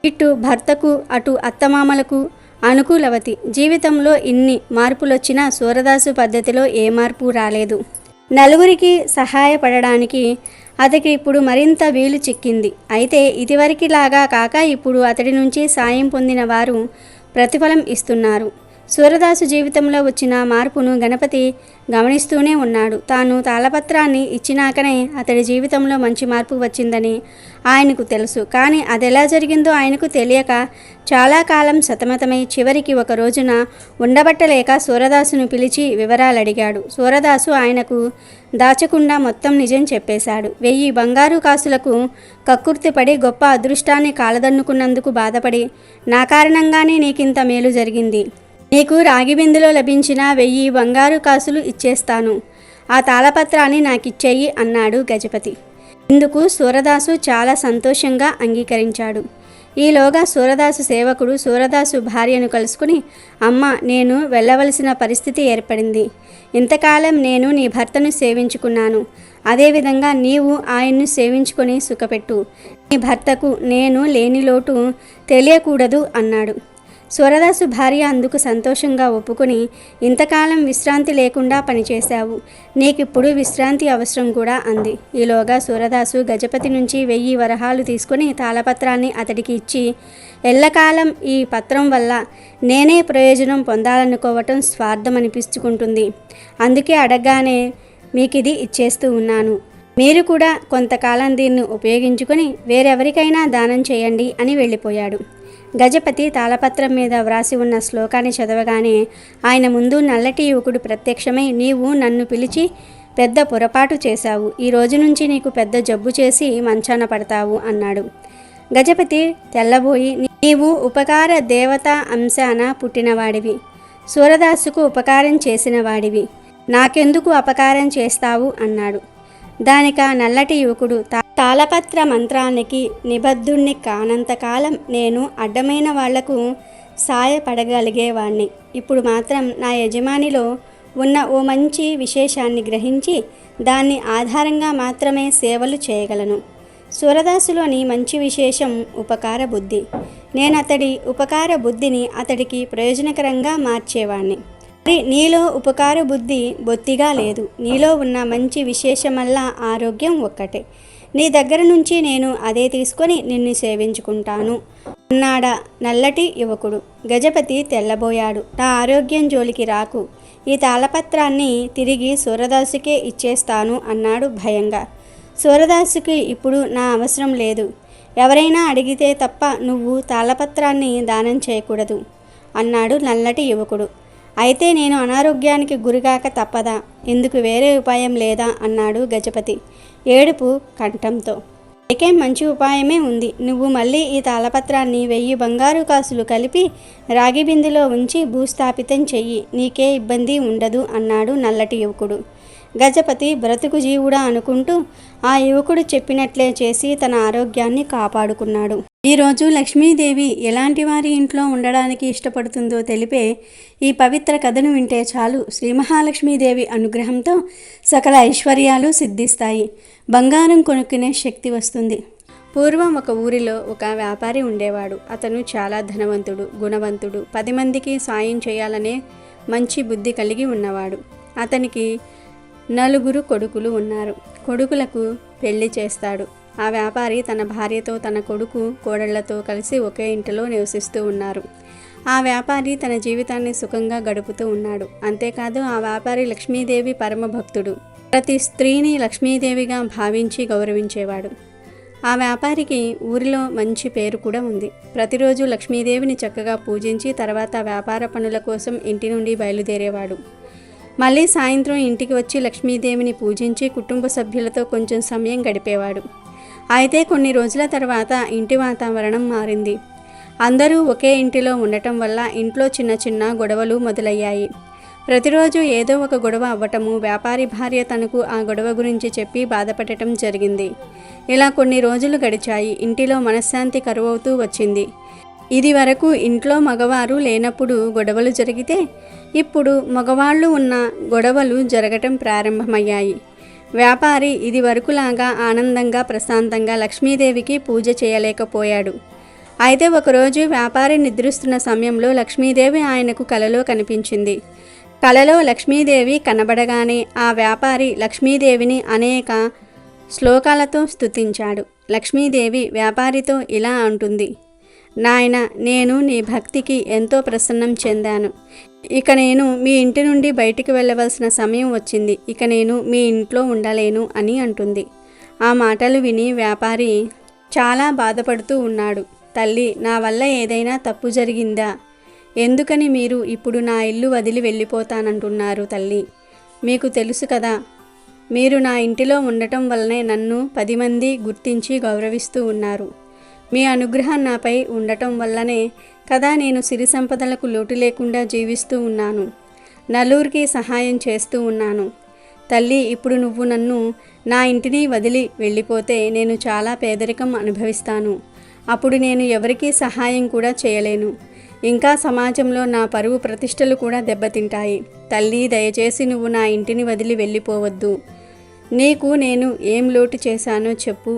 ఇటు భర్తకు అటు అత్తమామలకు అనుకూలవతి. జీవితంలో ఇన్ని మార్పులొచ్చినా సూరదాసు పద్ధతిలో ఏ మార్పు రాలేదు. నలుగురికి సహాయపడడానికి అతడికి ఇప్పుడు మరింత వీలు చిక్కింది. అయితే ఇదివరకిలాగా కాక ఇప్పుడు అతడి నుంచి సాయం పొందిన వారు ప్రతిఫలం ఇస్తున్నారు. సూరదాసు జీవితంలో వచ్చిన మార్పును గణపతి గమనిస్తూనే ఉన్నాడు. తాను తాళపత్రాన్ని ఇచ్చినాకనే అతడి జీవితంలో మంచి మార్పు వచ్చిందని ఆయనకు తెలుసు. కానీ అదెలా జరిగిందో ఆయనకు తెలియక చాలా కాలం సతమతమై చివరికి ఒక రోజున ఉండబట్టలేక సూరదాసును పిలిచి వివరాలు అడిగాడు. సూరదాసు ఆయనకు దాచకుండా మొత్తం నిజం చెప్పేశాడు. 1000 బంగారు కాసులకు కక్కుర్తిపడి గొప్ప అదృష్టాన్ని కాలదన్నుకున్నందుకు బాధపడి నా కారణంగానే నీకింత మేలు జరిగింది. నీకు రాగి బిందెలో లభించిన 1000 బంగారు కాసులు ఇచ్చేస్తాను. ఆ తాళపత్రాన్ని నాకిచ్చేయి అన్నాడు గజపతి. ఇందుకు సూరదాసు చాలా సంతోషంగా అంగీకరించాడు. ఈలోగా సూరదాసు సేవకుడు సూరదాసు భార్యను కలుసుకుని, అమ్మ, నేను వెళ్ళవలసిన పరిస్థితి ఏర్పడింది. ఇంతకాలం నేను నీ భర్తను సేవించుకున్నాను. అదేవిధంగా నీవు ఆయన్ను సేవించుకొని సుఖపెట్టు. నీ భర్తకు నేను లేని లోటు తెలియకూడదు అన్నాడు. సూరదాసు భార్య అందుకు సంతోషంగా ఒప్పుకొని, ఇంతకాలం విశ్రాంతి లేకుండా పనిచేశావు, నీకిప్పుడు విశ్రాంతి అవసరం కూడా అంది. ఈలోగా సూరదాసు గజపతి నుంచి 1000 వరహాలు తీసుకుని తాళపత్రాన్ని అతడికి ఇచ్చి, ఎల్లకాలం ఈ పత్రం వల్ల నేనే ప్రయోజనం పొందాలనుకోవటం స్వార్థం అనిపించుకుంటుంది. అందుకే అడగగానే మీకిది ఇచ్చేస్తూ ఉన్నాను. మీరు కూడా కొంతకాలం దీన్ని ఉపయోగించుకొని వేరెవరికైనా దానం చేయండి అని వెళ్ళిపోయాడు. గజపతి తాళపత్రం మీద వ్రాసి ఉన్న శ్లోకాన్ని చదవగానే ఆయన ముందు నల్లటి యువకుడు ప్రత్యక్షమై, నీవు నన్ను పిలిచి పెద్ద పొరపాటు చేశావు. ఈ రోజు నుంచి నీకు పెద్ద జబ్బు చేసి మంచాన పడతావు అన్నాడు. గజపతి తెల్లబోయి, నీవు ఉపకార దేవత అంశాన పుట్టినవాడివి, సూరదాసుకు ఉపకారం చేసిన వాడివి, నాకెందుకు అపకారం చేస్తావు అన్నాడు. దానికా నల్లటి యువకుడు, తాళపత్ర మంత్రానికి నిబద్ధుణ్ణి కానంతకాలం నేను అడ్డమైన వాళ్లకు సాయపడగలిగేవాణ్ణి. ఇప్పుడు మాత్రం నా యజమానిలో ఉన్న ఓ మంచి విశేషాన్ని గ్రహించి దాన్ని ఆధారంగా మాత్రమే సేవలు చేయగలను. సూరదాసులోని మంచి విశేషం ఉపకార బుద్ధి. నేను అతడి ఉపకార బుద్ధిని అతడికి ప్రయోజనకరంగా మార్చేవాణ్ణి. మరి నీలో ఉపకార బుద్ధి బొత్తిగా లేదు. నీలో ఉన్న మంచి విశేషమల్లా ఆరోగ్యం ఒక్కటే. నీ దగ్గర నుంచి నేను అదే తీసుకొని నిన్ను సేవించుకుంటాను అన్నాడా నల్లటి యువకుడు. గజపతి తెల్లబోయాడు. నా ఆరోగ్యం జోలికి రాకు, ఈ తాళపత్రాన్ని తిరిగి సూరదాసుకే ఇచ్చేస్తాను అన్నాడు భయంగా. సూరదాసుకి ఇప్పుడు నా అవసరం లేదు. ఎవరైనా అడిగితే తప్ప నువ్వు తాళపత్రాన్ని దానం చేయకూడదు అన్నాడు నల్లటి యువకుడు. అయితే నేను అనారోగ్యానికి గురిగాక తప్పదా? ఇందుకు వేరే ఉపాయం లేదా అన్నాడు గజపతి ఏడుపు కంఠంతో. నీకేం మంచి ఉపాయమే ఉంది. నువ్వు మళ్ళీ ఈ తాళపత్రాన్ని 1000 బంగారు కాసులు కలిపి రాగి బిందెలో ఉంచి భూస్థాపితం చెయ్యి, నీకే ఇబ్బంది ఉండదు అన్నాడు నల్లటి యువకుడు. గజపతి బ్రతుకు జీవుడా అనుకుంటూ ఆ యువకుడు చెప్పినట్లే చేసి తన ఆరోగ్యాన్ని కాపాడుకున్నాడు. ఈరోజు లక్ష్మీదేవి ఎలాంటి వారి ఇంట్లో ఉండడానికి ఇష్టపడుతుందో తెలిపే ఈ పవిత్ర కథను వింటే చాలు, శ్రీ మహాలక్ష్మీదేవి అనుగ్రహంతో సకల ఐశ్వర్యాలు సిద్ధిస్తాయి, బంగారం కొనుక్కునే శక్తి వస్తుంది. పూర్వం ఒక ఊరిలో ఒక వ్యాపారి ఉండేవాడు. అతను చాలా ధనవంతుడు, గుణవంతుడు, 10 మందికి సాయం చేయాలనే మంచి బుద్ధి కలిగి ఉన్నవాడు. అతనికి 4 కొడుకులు ఉన్నారు. కొడుకులకు పెళ్లి చేస్తాడు. ఆ వ్యాపారి తన భార్యతో, తన కొడుకు కోడళ్లతో కలిసి ఒకే ఇంటిలో నివసిస్తూ ఉన్నారు. ఆ వ్యాపారి తన జీవితాన్ని సుఖంగా గడుపుతూ ఉన్నాడు. అంతేకాదు ఆ వ్యాపారి లక్ష్మీదేవి పరమభక్తుడు. ప్రతి స్త్రీని లక్ష్మీదేవిగా భావించి గౌరవించేవాడు. ఆ వ్యాపారికి ఊరిలో మంచి పేరు కూడా ఉంది. ప్రతిరోజు లక్ష్మీదేవిని చక్కగా పూజించి తర్వాత వ్యాపార పనుల కోసం ఇంటి నుండి బయలుదేరేవాడు. మళ్ళీ సాయంత్రం ఇంటికి వచ్చి లక్ష్మీదేవిని పూజించి కుటుంబ సభ్యులతో కొంచెం సమయం గడిపేవాడు. అయితే కొన్ని రోజుల తర్వాత ఇంటి వాతావరణం మారింది. అందరూ ఒకే ఇంటిలో ఉండటం వల్ల ఇంట్లో చిన్న చిన్న గొడవలు మొదలయ్యాయి. ప్రతిరోజు ఏదో ఒక గొడవ అవ్వటము, వ్యాపారి భార్య తనకు ఆ గొడవ గురించి చెప్పి బాధపడటం జరిగింది. ఇలా కొన్ని రోజులు గడిచాయి. ఇంటిలో మనశ్శాంతి కరువవుతూ వచ్చింది. ఇది వరకు ఇంట్లో మగవారు లేనప్పుడు గొడవలు జరిగితే ఇప్పుడు మగవాళ్ళు ఉన్న గొడవలు జరగటం ప్రారంభమయ్యాయి. వ్యాపారి ఇది వరకులాగా ఆనందంగా ప్రశాంతంగా లక్ష్మీదేవికి పూజ చేయలేకపోయాడు. అయితే ఒకరోజు వ్యాపారి నిద్రిస్తున్న సమయంలో లక్ష్మీదేవి ఆయనకు కలలో కనిపించింది. కలలో లక్ష్మీదేవి కనబడగానే ఆ వ్యాపారి లక్ష్మీదేవిని అనేక శ్లోకాలతో స్తుతించాడు. లక్ష్మీదేవి వ్యాపారితో ఇలా అంటుంది, నాయన, నేను నీ భక్తికి ఎంతో ప్రసన్నం చెందాను. ఇక నేను మీ ఇంటి నుండి బయటికి వెళ్ళవలసిన సమయం వచ్చింది. ఇక నేను మీ ఇంట్లో ఉండలేను అని అంటుంది. ఆ మాటలు విని వ్యాపారి చాలా బాధపడుతూ ఉన్నాడు. తల్లి, నా వల్ల ఏదైనా తప్పు జరిగిందా? ఎందుకని మీరు ఇప్పుడు నా ఇల్లు వదిలి వెళ్ళిపోతానంటున్నారు తల్లి? మీకు తెలుసు కదా, మీరు నా ఇంటిలో ఉండటం వల్లనే నన్ను 10 మంది గుర్తించి గౌరవిస్తూ ఉన్నారు. మీ అనుగ్రహం నాపై ఉండటం వల్లనే కదా నేను సిరి సంపదలకు లోటు లేకుండా జీవిస్తూ ఉన్నాను. నలుగురికి సహాయం చేస్తూ ఉన్నాను. తల్లి, ఇప్పుడు నువ్వు నన్ను నా ఇంటిని వదిలి వెళ్ళిపోతే నేను చాలా పేదరికం అనుభవిస్తాను. అప్పుడు నేను ఎవరికీ సహాయం కూడా చేయలేను. ఇంకా సమాజంలో నా పరువు ప్రతిష్టలు కూడా దెబ్బతింటాయి. తల్లి, దయచేసి నువ్వు నా ఇంటిని వదిలి వెళ్ళిపోవద్దు. నీకు నేను ఏం లోటు చేశానో చెప్పు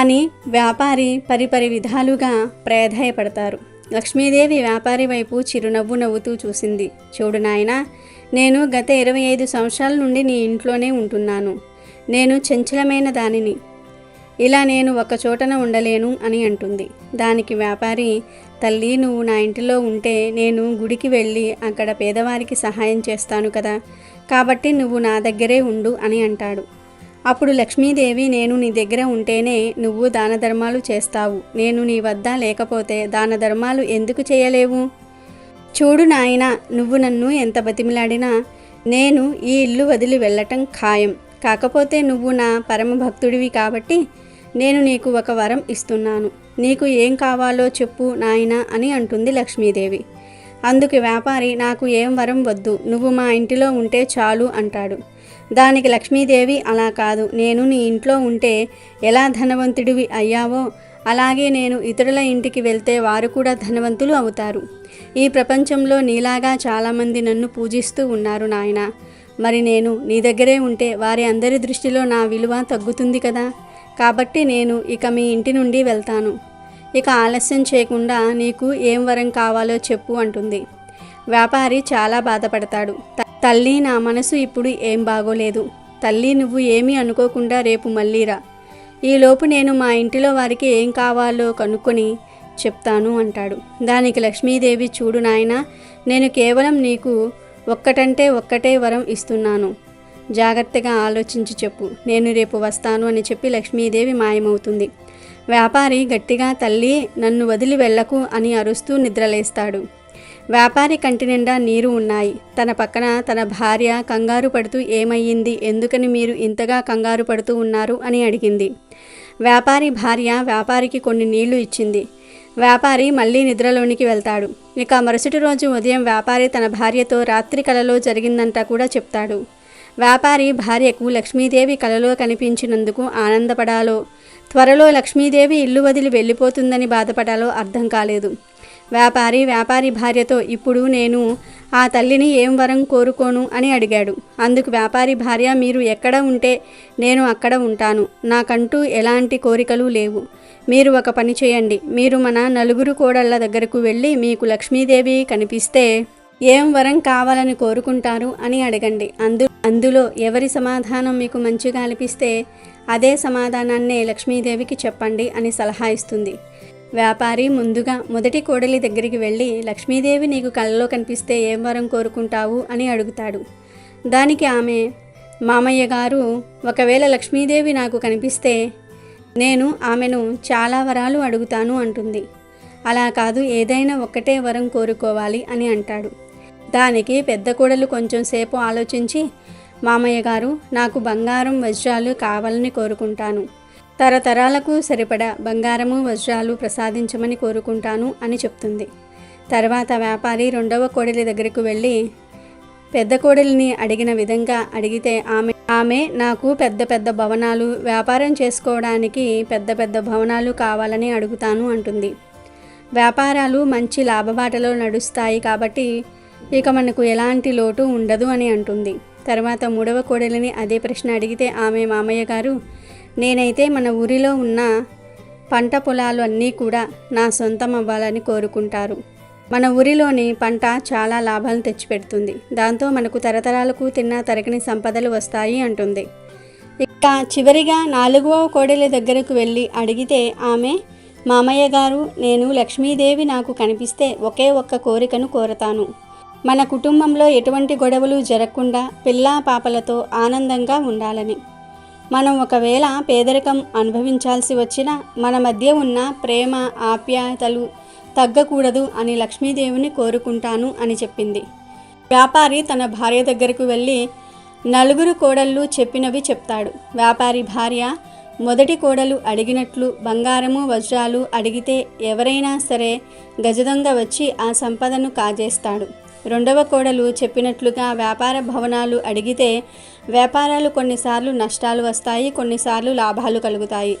అని వ్యాపారి పరిపరి విధాలుగా ప్రాధేయపడతారు. లక్ష్మీదేవి వ్యాపారి వైపు చిరునవ్వు నవ్వుతూ చూసింది. చూడు నాయనా, నేను గత 25 సంవత్సరాల నుండి నీ ఇంట్లోనే ఉంటున్నాను. నేను చంచలమైన దానిని. ఇలా నేను ఒక చోటన ఉండలేను అని అంటుంది. దానికి వ్యాపారి, తల్లి, నువ్వు నా ఇంటిలో ఉంటే నేను గుడికి వెళ్ళి అక్కడ పేదవారికి సహాయం చేస్తాను కదా, కాబట్టి నువ్వు నా దగ్గరే ఉండు అని అంటాడు. అప్పుడు లక్ష్మీదేవి, నేను నీ దగ్గర ఉంటేనే నువ్వు దాన ధర్మాలు చేస్తావు. నేను నీ వద్ద లేకపోతే దాన ధర్మాలు ఎందుకు చేయలేవు? చూడు నాయనా, నువ్వు నన్ను ఎంత బతిమిలాడినా నేను ఈ ఇల్లు వదిలి వెళ్ళటం ఖాయం. కాకపోతే నువ్వు నా పరమ భక్తుడివి కాబట్టి నేను నీకు ఒక వరం ఇస్తున్నాను. నీకు ఏం కావాలో చెప్పు నాయనా అని అంటుంది లక్ష్మీదేవి. అందుకు వ్యాపారి, నాకు ఏం వరం వద్దు, నువ్వు మా ఇంటిలో ఉంటే చాలు అంటాడు. దానికి లక్ష్మీదేవి, అలా కాదు, నేను నీ ఇంట్లో ఉంటే ఎలా ధనవంతుడివి అయ్యావో అలాగే నేను ఇతరుల ఇంటికి వెళ్తే వారు కూడా ధనవంతులు అవుతారు. ఈ ప్రపంచంలో నీలాగా చాలామంది నన్ను పూజిస్తూ ఉన్నారు నాయనా. మరి నేను నీ దగ్గరే ఉంటే వారి అందరి దృష్టిలో నా విలువ తగ్గుతుంది కదా. కాబట్టి నేను ఇక మీ ఇంటి నుండి వెళ్తాను. ఇక ఆలస్యం చేయకుండా నీకు ఏం వరం కావాలో చెప్పు అంటుంది. వ్యాపారి చాలా బాధపడతాడు. తల్లి, నా మనసు ఇప్పుడు ఏం బాగోలేదు. తల్లి, నువ్వు ఏమీ అనుకోకుండా రేపు మళ్ళీ రా. ఈలోపు నేను మా ఇంటిలో వారికి ఏం కావాలో కనుక్కొని చెప్తాను అంటాడు. దానికి లక్ష్మీదేవి, చూడు నాయనా, నేను కేవలం నీకు ఒక్కటంటే ఒక్కటే వరం ఇస్తున్నాను. జాగ్రత్తగా ఆలోచించి చెప్పు. నేను రేపు వస్తాను అని చెప్పి లక్ష్మీదేవి మాయమవుతుంది. వ్యాపారి గట్టిగా, తల్లి, నన్ను వదిలి వెళ్ళకు అని అరుస్తూ నిద్రలేస్తాడు. వ్యాపారి కంటి నిండా నీరు ఉన్నాయి. తన పక్కన తన భార్య కంగారు పడుతూ, ఏమయ్యింది, ఎందుకని మీరు ఇంతగా కంగారు పడుతూ ఉన్నారు అని అడిగింది. వ్యాపారి భార్య వ్యాపారికి కొన్ని నీళ్లు ఇచ్చింది. వ్యాపారి మళ్ళీ నిద్రలోనికి వెళ్తాడు. ఇక మరుసటి రోజు ఉదయం వ్యాపారి తన భార్యతో రాత్రి కలలో జరిగిందంతా కూడా చెప్తాడు. వ్యాపారి భార్యకు లక్ష్మీదేవి కలలో కనిపించినందుకు ఆనందపడాలో, త్వరలో లక్ష్మీదేవి ఇల్లు వదిలి వెళ్ళిపోతుందని బాధపడాలో అర్థం కాలేదు. వ్యాపారి భార్యతో, ఇప్పుడు నేను ఆ తల్లిని ఏం వరం కోరుకోను అని అడిగాడు. అందుకు వ్యాపారి భార్య, మీరు ఎక్కడ ఉంటే నేను అక్కడ ఉంటాను. నాకంటూ ఎలాంటి కోరికలు లేవు. మీరు ఒక పని చేయండి. మీరు మన నలుగురు కోడళ్ళ దగ్గరకు వెళ్ళి మీకు లక్ష్మీదేవి కనిపిస్తే ఏం వరం కావాలని కోరుకుంటారు అని అడగండి. అందులో ఎవరి సమాధానం మీకు మంచిగా అనిపిస్తే అదే సమాధానాన్నే లక్ష్మీదేవికి చెప్పండి అని సలహా ఇస్తుంది. వ్యాపారి ముందుగా మొదటి కోడలి దగ్గరికి వెళ్ళి, లక్ష్మీదేవి నీకు కళ్ళలో కనిపిస్తే ఏం వరం కోరుకుంటావు అని అడుగుతాడు. దానికి ఆమె, మామయ్య గారు, ఒకవేళ లక్ష్మీదేవి నాకు కనిపిస్తే నేను ఆమెను చాలా వరాలు అడుగుతాను అంటుంది. అలా కాదు, ఏదైనా ఒక్కటే వరం కోరుకోవాలి అని అంటాడు. దానికి పెద్ద కోడలు కొంచెం సేపు ఆలోచించి, మామయ్య గారు, నాకు బంగారం వజ్రాలు కావాలని కోరుకుంటాను. తరతరాలకు సరిపడా బంగారము వజ్రాలు ప్రసాదించమని కోరుకుంటాను అని చెప్తుంది. తర్వాత వ్యాపారి రెండవ కోడలి దగ్గరకు వెళ్ళి పెద్ద కోడలిని అడిగిన విధంగా అడిగితే ఆమె నాకు పెద్ద పెద్ద భవనాలు, వ్యాపారం చేసుకోవడానికి పెద్ద పెద్ద భవనాలు కావాలని అడుగుతాను అంటుంది. వ్యాపారాలు మంచి లాభబాటలో నడుస్తాయి కాబట్టి ఇక మనకు ఎలాంటి లోటు ఉండదు అని అంటుంది. తర్వాత మూడవ కోడలిని అదే ప్రశ్న అడిగితే ఆమె, మామయ్య గారు, నేనైతే మన ఊరిలో ఉన్న పంట పొలాలు అన్నీ కూడా నా సొంతం అవ్వాలని కోరుకుంటారు. మన ఊరిలోని పంట చాలా లాభాలను తెచ్చిపెడుతుంది. దాంతో మనకు తరతరాలకు తిన్నా తరగని సంపదలు వస్తాయి అంటుంది. ఇక చివరిగా నాలుగవ కోడలి దగ్గరకు వెళ్ళి అడిగితే ఆమె, మామయ్య గారు, నేను లక్ష్మీదేవి నాకు కనిపిస్తే ఒకే ఒక్క కోరికను కోరతాను. మన కుటుంబంలో ఎటువంటి గొడవలు జరగకుండా పిల్లా పాపలతో ఆనందంగా ఉండాలని. మనం ఒకవేళ పేదరికం అనుభవించాల్సి వచ్చినా మన మధ్య ఉన్న ప్రేమ ఆప్యాయతలు తగ్గకూడదు అని లక్ష్మీదేవిని కోరుకుంటాను అని చెప్పింది. వ్యాపారి తన భార్య దగ్గరకు వెళ్ళి నలుగురు కోడళ్ళు చెప్పినవి చెప్తాడు. వ్యాపారి భార్య మొదటి కోడలు అడిగినట్లు బంగారము వజ్రాలు అడిగితే ఎవరైనా సరే గజదొంగ వచ్చి ఆ సంపదను కాజేస్తాడు. రెండవ కోడలు చెప్పినట్లుగా వ్యాపార భవనాలు అడిగితే వ్యాపారాలు కొన్నిసార్లు నష్టాలు వస్తాయి, కొన్నిసార్లు లాభాలు కలుగుతాయి.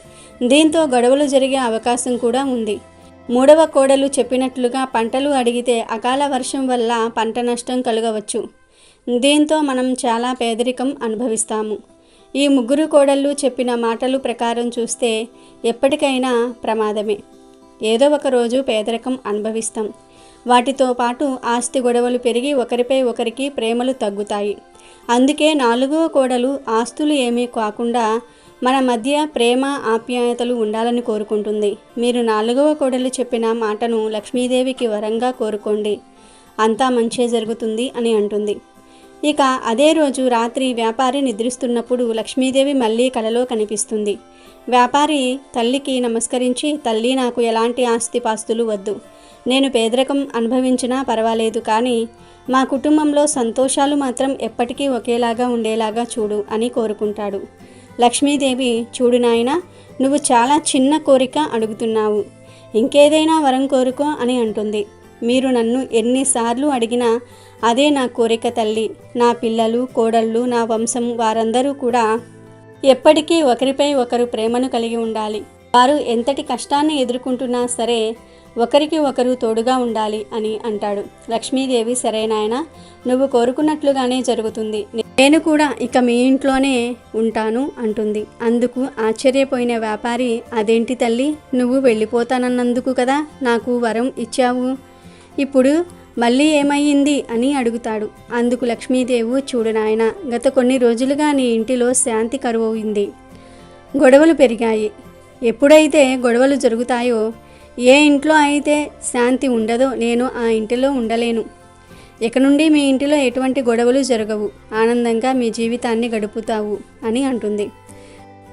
దీంతో గొడవలు జరిగే అవకాశం కూడా ఉంది. మూడవ కోడలు చెప్పినట్లుగా పంటలు అడిగితే అకాల వర్షం వల్ల పంట నష్టం కలుగవచ్చు. దీంతో మనం చాలా పేదరికం అనుభవిస్తాము. ఈ ముగ్గురు కోడళ్ళు చెప్పిన మాటలు ప్రకారం చూస్తే ఎప్పటికైనా ప్రమాదమే. ఏదో ఒక రోజు పేదరికం అనుభవిస్తాం. వాటితో పాటు ఆస్తి గొడవలు పెరిగి ఒకరిపై ఒకరికి ప్రేమలు తగ్గుతాయి. అందుకే నాలుగవ కోడలు ఆస్తులు ఏమీ కాకుండా మన మధ్య ప్రేమ ఆప్యాయతలు ఉండాలని కోరుకుంటుంది. మీరు నాలుగవ కోడలు చెప్పిన మాటను లక్ష్మీదేవికి వరంగా కోరుకోండి, అంతా మంచే జరుగుతుంది అని అంటుంది. ఇక అదే రోజు రాత్రి వ్యాపారి నిద్రిస్తున్నప్పుడు లక్ష్మీదేవి మళ్ళీ కలలో కనిపిస్తుంది. వ్యాపారి తల్లికి నమస్కరించి, తల్లి, నాకు ఎలాంటి ఆస్తిపాస్తులు వద్దు. నేను పేదరికం అనుభవించినా పర్వాలేదు, కానీ మా కుటుంబంలో సంతోషాలు మాత్రం ఎప్పటికీ ఒకేలాగా ఉండేలాగా చూడు అని కోరుకుంటాడు. లక్ష్మీదేవి, చూడు నాయనా, నువ్వు చాలా చిన్న కోరిక అడుగుతున్నావు, ఇంకేదైనా వరం కోరుకో అని అంటుంది. మీరు నన్ను ఎన్నిసార్లు అడిగినా అదే నా కోరిక తల్లి. నా పిల్లలు, కోడళ్ళు, నా వంశం వారందరూ కూడా ఎప్పటికీ ఒకరిపై ఒకరు ప్రేమను కలిగి ఉండాలి. వారు ఎంతటి కష్టాన్ని ఎదుర్కొంటున్నా సరే ఒకరికి ఒకరు తోడుగా ఉండాలి అని అంటాడు. లక్ష్మీదేవి, సరే నాయనా, నువ్వు కోరుకున్నట్లుగానే జరుగుతుంది. నేను కూడా ఇక మీ ఇంట్లోనే ఉంటాను అంటుంది. అందుకు ఆశ్చర్యపోయిన వ్యాపారి, అదేంటి తల్లి, నువ్వు వెళ్ళిపోతానన్నందుకు కదా నాకు వరం ఇచ్చావు, ఇప్పుడు మళ్ళీ ఏమయ్యింది అని అడుగుతాడు. అందుకు లక్ష్మీదేవి, చూడు నాయనా, గత కొన్ని రోజులుగా నీ ఇంటిలో శాంతి కరువైంది. గొడవలు పెరిగాయి. ఎప్పుడైతే గొడవలు జరుగుతాయో, ఏ ఇంట్లో అయితే శాంతి ఉండదో నేను ఆ ఇంటిలో ఉండలేను. ఇక నుండి మీ ఇంటిలో ఎటువంటి గొడవలు జరగవు, ఆనందంగా మీ జీవితాన్ని గడుపుతావు అని అంటుంది.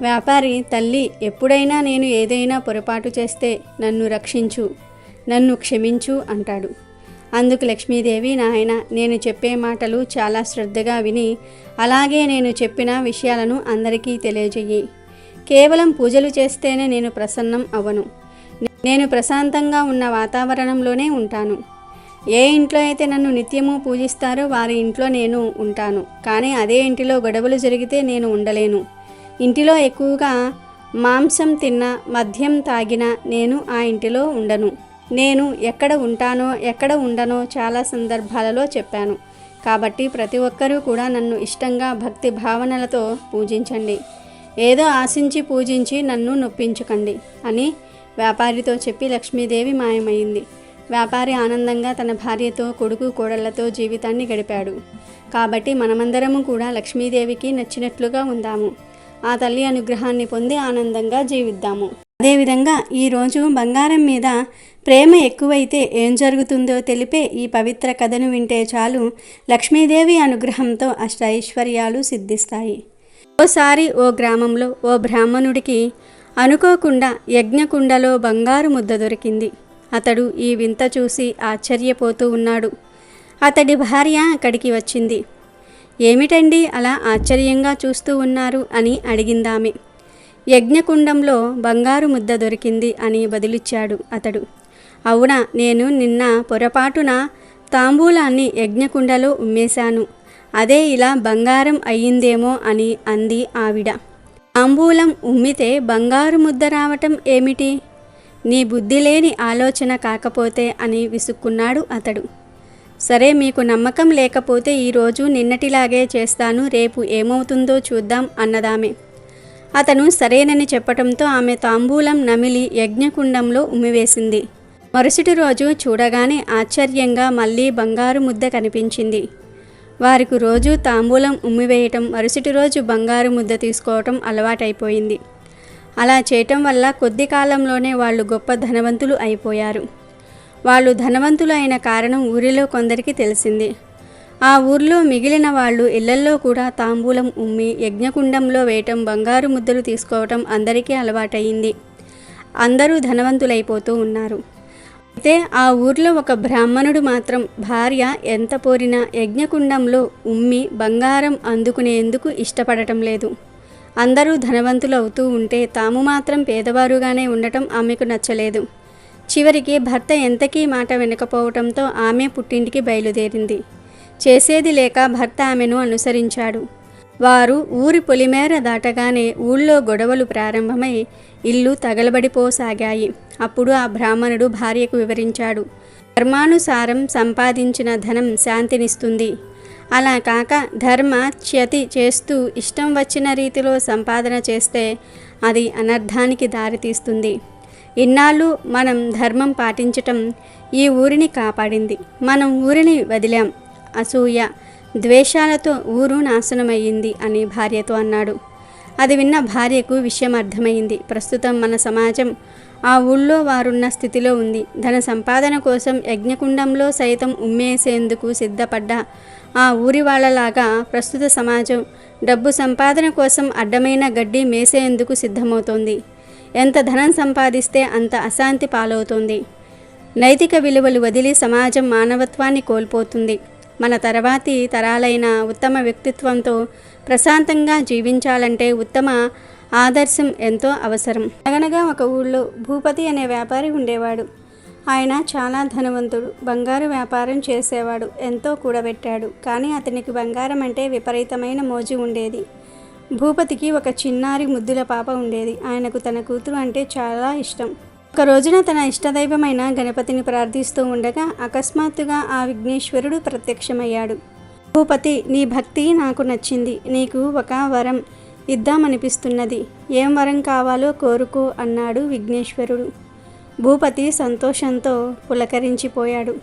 వ్యాపారి, తల్లి, ఎప్పుడైనా నేను ఏదైనా పొరపాటు చేస్తే నన్ను రక్షించు, నన్ను క్షమించు అంటాడు. అందుకు లక్ష్మీదేవి, నాయన, నేను చెప్పే మాటలు చాలా శ్రద్ధగా విని అలాగే నేను చెప్పిన విషయాలను అందరికీ తెలియజేయి. కేవలం పూజలు చేస్తేనే నేను ప్రసన్నం అవ్వను. నేను ప్రశాంతంగా ఉన్న వాతావరణంలోనే ఉంటాను. ఏ ఇంట్లో అయితే నన్ను నిత్యము పూజిస్తారో వారి ఇంట్లో నేను ఉంటాను, కానీ అదే ఇంటిలో గొడవలు జరిగితే నేను ఉండలేను. ఇంటిలో ఎక్కువగా మాంసం తిన్నా, మద్యం తాగినా నేను ఆ ఇంటిలో ఉండను. నేను ఎక్కడ ఉంటానో ఎక్కడ ఉండనో చాలా సందర్భాలలో చెప్పాను. కాబట్టి ప్రతి ఒక్కరూ కూడా నన్ను ఇష్టంగా భక్తి భావనలతో పూజించండి. ఏదో ఆశించి పూజించి నన్ను నొప్పించకండి అని వ్యాపారితో చెప్పి లక్ష్మీదేవి మాయమైంది. వ్యాపారి ఆనందంగా తన భార్యతో, కొడుకు, కోడళ్లతో జీవితాన్ని గడిపాడు. కాబట్టి మనమందరము కూడా లక్ష్మీదేవికి నచ్చినట్లుగా ఉందాము. ఆ తల్లి అనుగ్రహాన్ని పొంది ఆనందంగా జీవిద్దాము. అదేవిధంగా ఈరోజు బంగారం మీద ప్రేమ ఎక్కువైతే ఏం జరుగుతుందో తెలిపే ఈ పవిత్ర కథను వింటే చాలు, లక్ష్మీదేవి అనుగ్రహంతో అష్టైశ్వర్యాలు సిద్ధిస్తాయి. ఓసారి ఓ గ్రామంలో ఓ బ్రాహ్మణుడికి అనుకోకుండా యజ్ఞకుండలో బంగారు ముద్ద దొరికింది. అతడు ఈ వింత చూసి ఆశ్చర్యపోతూ ఉన్నాడు. అతడి భార్య అక్కడికి వచ్చింది. ఏమిటండి అలా ఆశ్చర్యంగా చూస్తూ ఉన్నారు అని అడిగిందామె. యజ్ఞకుండంలో బంగారు ముద్ద దొరికింది అని బదులిచ్చాడు అతడు. అవునా, నేను నిన్న పొరపాటున తాంబూలాన్ని యజ్ఞకుండలో ఉమ్మేశాను, అదే ఇలా బంగారం అయ్యిందేమో అని అంది ఆవిడ. తాంబూలం ఉమ్మితే బంగారు ముద్ద రావటం ఏమిటి? నీ బుద్ధి లేని ఆలోచన కాకపోతే అని విసుక్కున్నాడు అతడు. సరే, మీకు నమ్మకం లేకపోతే ఈరోజు నిన్నటిలాగే చేస్తాను, రేపు ఏమవుతుందో చూద్దాం అన్నదామె. అతను సరేనని చెప్పటంతో ఆమె తాంబూలం నమిలి యజ్ఞకుండంలో ఉమ్మివేసింది. మరుసటి రోజు చూడగానే ఆశ్చర్యంగా మళ్ళీ బంగారు ముద్ద కనిపించింది. వారికి రోజు తాంబూలం ఉమ్మివేయటం, మరుసటి రోజు బంగారు ముద్ద తీసుకోవటం అలవాటైపోయింది. అలా చేయటం వల్ల కొద్ది కాలంలోనే వాళ్ళు గొప్ప ధనవంతులు అయిపోయారు. వాళ్ళు ధనవంతులు అయిన కారణం ఊరిలో కొందరికి తెలిసింది. ఆ ఊర్లో మిగిలిన వాళ్ళు ఇళ్లల్లో కూడా తాంబూలం ఉమ్మి యజ్ఞకుండంలో వేయటం, బంగారు ముద్దలు తీసుకోవటం అందరికీ అలవాటయింది. అందరూ ధనవంతులైపోతూ ఉన్నారు. అయితే ఆ ఊర్లో ఒక బ్రాహ్మణుడు మాత్రం భార్య ఎంత పోరినా యజ్ఞకుండంలో ఉమ్మి బంగారం అందుకునేందుకు ఇష్టపడటం లేదు. అందరూ ధనవంతులు అవుతూ ఉంటే తాము మాత్రం పేదవారుగానే ఉండటం ఆమెకు నచ్చలేదు. చివరికి భర్త ఎంతకీ మాట వినకపోవటంతో ఆమె పుట్టింటికి బయలుదేరింది. చేసేది లేక భర్త ఆమెను అనుసరించాడు. వారు ఊరి పొలిమేర దాటగానే ఊళ్ళో గొడవలు ప్రారంభమై ఇల్లు తగలబడిపోసాగాయి. అప్పుడు ఆ బ్రాహ్మణుడు భార్యకు వివరించాడు, ధర్మానుసారం సంపాదించిన ధనం శాంతినిస్తుంది. అలా కాక ధర్మచ్యతి చేస్తూ ఇష్టం వచ్చిన రీతిలో సంపాదన చేస్తే అది అనర్థానికి దారితీస్తుంది. ఇన్నాళ్ళు మనం ధర్మం పాటించటం ఈ ఊరిని కాపాడింది. మనం ఊరిని వదిలాం. అసూయ ద్వేషాలతో ఊరు నాశనమయ్యింది అని భార్యతో అన్నాడు. అది విన్న భార్యకు విషయం అర్థమైంది. ప్రస్తుతం మన సమాజం ఆ ఊళ్ళో వారున్న స్థితిలో ఉంది. ధన సంపాదన కోసం యజ్ఞకుండంలో సైతం ఉమ్మేసేందుకు సిద్ధపడ్డ ఆ ఊరి వాళ్ళలాగా ప్రస్తుత సమాజం డబ్బు సంపాదన కోసం అడ్డమైన గడ్డి మేసేందుకు సిద్ధమవుతోంది. ఎంత ధనం సంపాదిస్తే అంత అశాంతి పాలవుతోంది. నైతిక విలువలు వదిలి సమాజం మానవత్వాన్ని కోల్పోతుంది. మన తర్వాతి తరాలైన ఉత్తమ వ్యక్తిత్వంతో ప్రశాంతంగా జీవించాలంటే ఉత్తమ ఆదర్శం ఎంతో అవసరం. అనగనగా ఒక ఊళ్ళో భూపతి అనే వ్యాపారి ఉండేవాడు. ఆయన చాలా ధనవంతుడు. బంగారు వ్యాపారం చేసేవాడు. ఎంతో కూడబెట్టాడు. కానీ అతనికి బంగారం అంటే విపరీతమైన మోజు ఉండేది. భూపతికి ఒక చిన్నారి ముద్దుల పాప ఉండేది. ఆయనకు తన కూతురు అంటే చాలా ఇష్టం. ఒక రోజున తన ఇష్టదైవమైన గణపతిని ప్రార్థిస్తూ ఉండగా అకస్మాత్తుగా ఆ విఘ్నేశ్వరుడు ప్రత్యక్షమయ్యాడు. భూపతి, నీ భక్తి నాకు నచ్చింది. నీకు ఒక వరం ఇద్దామనిపిస్తున్నది. ఏం వరం కావాలో కోరుకో అన్నాడు విఘ్నేశ్వరుడు. భూపతి సంతోషంతో పులకరించిపోయాడు.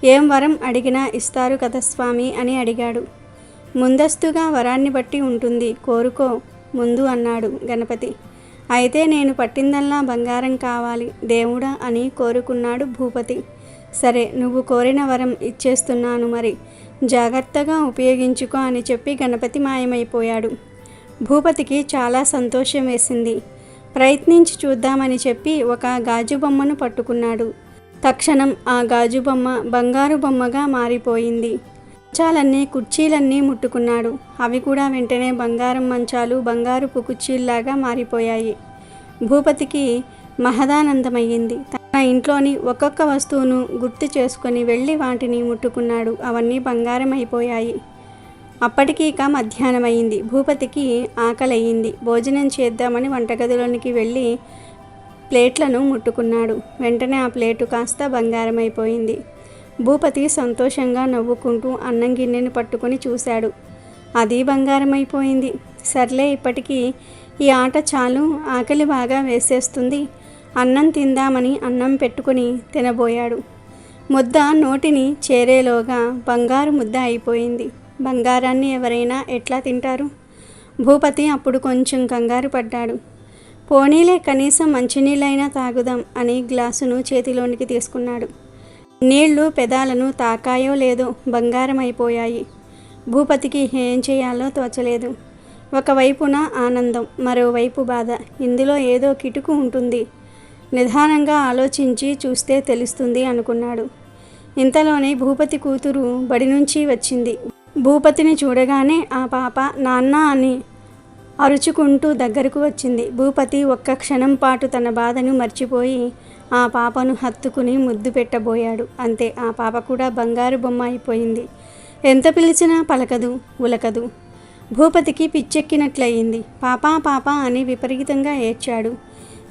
ఏం వరం అడిగినా ఇస్తారు కదా స్వామి అని అడిగాడు. ముందస్తుగా వరాన్ని బట్టి ఉంటుంది, కోరుకో ముందు అన్నాడు గణపతి. అయితే నేను పట్టిందల్లా బంగారం కావాలి దేవుడా అని కోరుకున్నాడు భూపతి. సరే, నువ్వు కోరిన వరం ఇచ్చేస్తున్నాను, మరి జాగ్రత్తగా ఉపయోగించుకో అని చెప్పి గణపతి మాయమైపోయాడు. భూపతికి చాలా సంతోషం వేసింది. ప్రయత్నించి చూద్దామని చెప్పి ఒక గాజు బొమ్మను పట్టుకున్నాడు. తక్షణం ఆ గాజు బొమ్మ బంగారు బొమ్మగా మారిపోయింది. మంచాలన్నీ కుర్చీలన్నీ ముట్టుకున్నాడు. అవి కూడా వెంటనే బంగారం మంచాలు బంగారుపు కుర్చీల్లాగా మారిపోయాయి. భూపతికి మహదానందమయ్యింది. తన ఇంట్లోని ఒక్కొక్క వస్తువును గుర్తు చేసుకొని వెళ్ళి వాటిని ముట్టుకున్నాడు. అవన్నీ బంగారం అయిపోయాయి. అప్పటికి ఇక మధ్యాహ్నమైంది. భూపతికి ఆకలయ్యింది. భోజనం చేద్దామని వంటగదిలోనికి వెళ్ళి ప్లేట్లను ముట్టుకున్నాడు. వెంటనే ఆ ప్లేటు కాస్త బంగారం అయిపోయింది. భూపతి సంతోషంగా నవ్వుకుంటూ అన్నం గిన్నెను పట్టుకొని చూశాడు. అది బంగారం అయిపోయింది. సర్లే, ఇప్పటికీ ఈ ఆట చాలు, ఆకలి బాగా వేసేస్తుంది. అన్నం తిందామని అన్నం పెట్టుకుని తినబోయాడు. ముద్ద నోటిని చేరేలోగా బంగారు ముద్ద అయిపోయింది. బంగారాన్ని ఎవరైనా ఎట్లా తింటారు? భూపతి అప్పుడు కొంచెం కంగారు పడ్డాడు. పోనీలే, కనీసం మంచినీళ్ళైనా తాగుదాం అని గ్లాసును చేతిలోనికి తీసుకున్నాడు. నీళ్లు పెదాలను తాకాయో లేదో బంగారం అయిపోయాయి. భూపతికి ఏం చేయాలో తోచలేదు. ఒకవైపున ఆనందం, మరోవైపు బాధ. ఇందులో ఏదో కిటుకు ఉంటుంది. నిదానంగా ఆలోచించి చూస్తే తెలుస్తుంది అనుకున్నాడు. ఇంతలోనే భూపతి కూతురు బడి నుంచి వచ్చింది. భూపతిని చూడగానే ఆ పాప నాన్న అని అరుచుకుంటూ దగ్గరకు వచ్చింది. భూపతి ఒక్క క్షణం పాటు తన బాధను మర్చిపోయి ఆ పాపను హత్తుకుని ముద్దు పెట్టబోయాడు. అంతే, ఆ పాప కూడా బంగారు బొమ్మ అయిపోయింది. ఎంత పిలిచినా పలకదు, ఉలకదు. భూపతికి పిచ్చెక్కినట్లయింది. పాపా పాపా అని విపరీతంగా ఏడ్చాడు.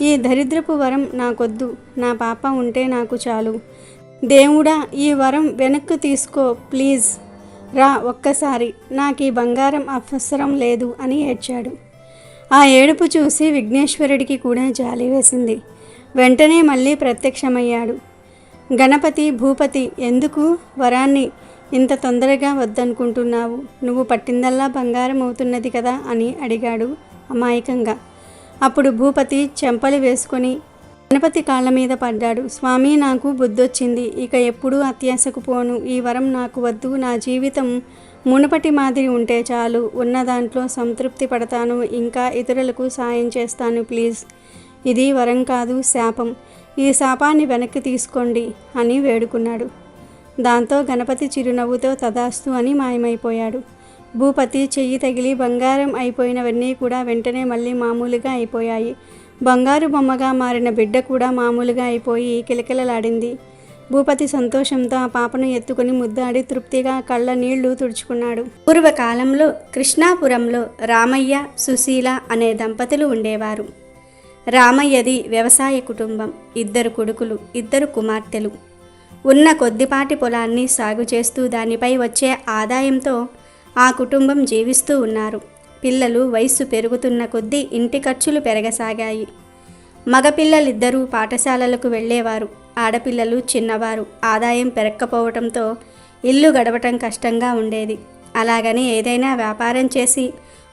ఈ దరిద్రపు వరం నాకొద్దు, నా పాప ఉంటే నాకు చాలు. దేవుడా, ఈ వరం వెనక్కు తీసుకో ప్లీజ్, రా ఒక్కసారి, నాకు ఈ బంగారం అవసరం లేదు అని ఏడ్చాడు. ఆ ఏడుపు చూసి విఘ్నేశ్వరుడికి కూడా జాలి వేసింది. వెంటనే మళ్ళీ ప్రత్యక్షమయ్యాడు. గణపతి, భూపతి, ఎందుకు వరాన్ని ఇంత తొందరగా వద్దనుకుంటున్నావు? నువ్వు పట్టిందల్లా బంగారం అవుతున్నది కదా అని అడిగాడు అమాయకంగా. అప్పుడు భూపతి చెంపలు వేసుకొని గణపతి కాళ్ళ మీద పడ్డాడు. స్వామి, నాకు బుద్ధొచ్చింది. ఇక ఎప్పుడూ అత్యాశకు పోను. ఈ వరం నాకు వద్దు. నా జీవితం మునుపటి మాదిరి ఉంటే చాలు. ఉన్న దాంట్లో సంతృప్తి పడతాను. ఇంకా ఇతరులకు సాయం చేస్తాను ప్లీజ్. ఇది వరం కాదు, శాపం. ఈ శాపాన్ని వెనక్కి తీసుకోండి అని వేడుకున్నాడు. దాంతో గణపతి చిరునవ్వుతో తదాస్తు అని మాయమైపోయాడు. భూపతి చెయ్యి తగిలి బంగారం అయిపోయినవన్నీ కూడా వెంటనే మళ్ళీ మామూలుగా అయిపోయాయి. బంగారు బొమ్మగా మారిన బిడ్డ కూడా మామూలుగా అయిపోయి కిలకిలలాడింది. భూపతి సంతోషంతో ఆ పాపను ఎత్తుకుని ముద్దాడి తృప్తిగా కళ్ళ నీళ్లు తుడుచుకున్నాడు. పూర్వకాలంలో కృష్ణాపురంలో రామయ్య, సుశీల అనే దంపతులు ఉండేవారు. రామయ్యది వ్యవసాయ కుటుంబం. 2 కొడుకులు, 2 కుమార్తెలు. ఉన్న కొద్దిపాటి పొలాన్ని సాగు చేస్తూ దానిపై వచ్చే ఆదాయంతో ఆ కుటుంబం జీవిస్తూ ఉన్నారు. పిల్లలు వయస్సు పెరుగుతున్న కొద్దీ ఇంటి ఖర్చులు పెరగసాగాయి. మగపిల్లలిద్దరూ పాఠశాలలకు వెళ్ళేవారు. ఆడపిల్లలు చిన్నవారు. ఆదాయం పెరక్కపోవటంతో ఇల్లు గడవటం కష్టంగా ఉండేది. అలాగని ఏదైనా వ్యాపారం చేసి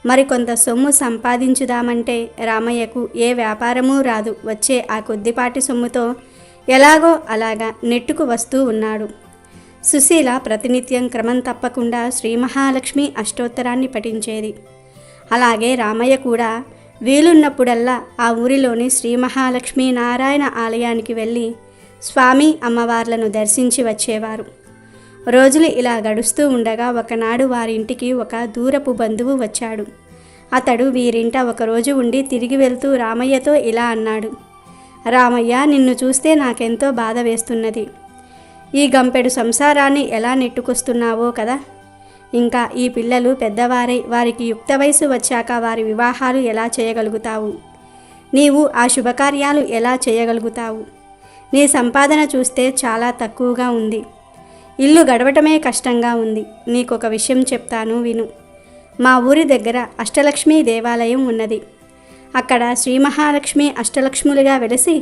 మరికొంత సొమ్ము సంపాదించుదామంటే రామయ్యకు ఏ వ్యాపారమూ రాదు. వచ్చే ఆ కొద్దిపాటి సొమ్ముతో ఎలాగో అలాగా నెట్టుకు వస్తూ ఉన్నాడు. సుశీల ప్రతినిత్యం క్రమం తప్పకుండా శ్రీ మహాలక్ష్మి అష్టోత్తరాన్ని పఠించేది. అలాగే రామయ్య కూడా వీలున్నప్పుడల్లా ఆ ఊరిలోని శ్రీ మహాలక్ష్మీ నారాయణ ఆలయానికి వెళ్ళి స్వామి అమ్మవార్లను దర్శించి వచ్చేవారు. రోజులు ఇలా గడుస్తూ ఉండగా ఒకనాడు వారింటికి ఒక దూరపు బంధువు వచ్చాడు. అతడు వీరింట ఒకరోజు ఉండి తిరిగి వెళ్తూ రామయ్యతో ఇలా అన్నాడు. రామయ్య, నిన్ను చూస్తే నాకెంతో బాధ వేస్తున్నది. ఈ గంపెడు సంసారాన్ని ఎలా నెట్టుకొస్తున్నావో కదా. ఇంకా ఈ పిల్లలు పెద్దవారై వారికి యుక్త వయసు వచ్చాక వారి వివాహాలు ఎలా చేయగలుగుతావు? నీవు ఆ శుభకార్యాలు ఎలా చేయగలుగుతావు? నీ సంపాదన చూస్తే చాలా తక్కువగా ఉంది. ఇల్లు గడవటమే కష్టంగా ఉంది. నీకొక విషయం చెప్తాను, విను. మా ఊరి దగ్గర అష్టలక్ష్మీ దేవాలయం ఉన్నది. అక్కడ శ్రీ మహాలక్ష్మి అష్టలక్ష్ములుగా వెలిసి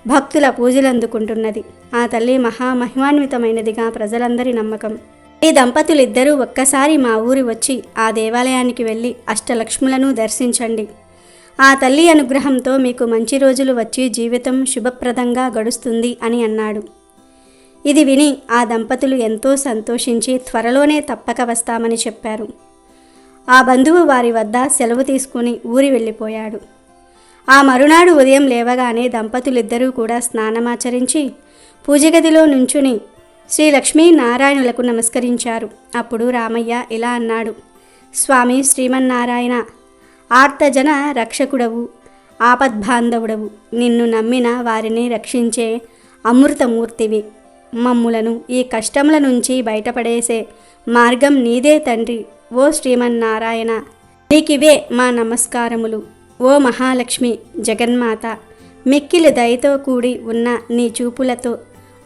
భక్తుల పూజలు అందుకుంటున్నది. ఆ తల్లి మహామహిమాన్వితమైనదిగా ప్రజలందరి నమ్మకం. ఈ దంపతులిద్దరూ ఒక్కసారి మా ఊరి వచ్చి ఆ దేవాలయానికి వెళ్ళి అష్టలక్ష్ములను దర్శించండి. ఆ తల్లి అనుగ్రహంతో మీకు మంచి రోజులు వచ్చి జీవితం శుభప్రదంగా గడుస్తుంది అని అన్నాడు. ఇది విని ఆ దంపతులు ఎంతో సంతోషించి త్వరలోనే తప్పక వస్తామని చెప్పారు. ఆ బంధువు వారి వద్ద సెలవు తీసుకుని ఊరి వెళ్ళిపోయాడు. ఆ మరునాడు ఉదయం లేవగానే దంపతులిద్దరూ కూడా స్నానమాచరించి పూజగదిలో నుంచుని శ్రీ లక్ష్మీనారాయణులకు నమస్కరించారు. అప్పుడు రామయ్య ఇలా అన్నాడు. స్వామి శ్రీమన్నారాయణ, ఆర్తజన రక్షకుడవు, ఆపద్బాంధవుడవు. నిన్ను నమ్మిన వారిని రక్షించే అమృతమూర్తివి. మమ్ములను ఈ కష్టముల నుంచి బయటపడేసే మార్గం నీదే తండ్రి. ఓ శ్రీమన్నారాయణ, నీకివే మా నమస్కారములు. ఓ మహాలక్ష్మి జగన్మాత, మిక్కిలి దయతో కూడి ఉన్న నీ చూపులతో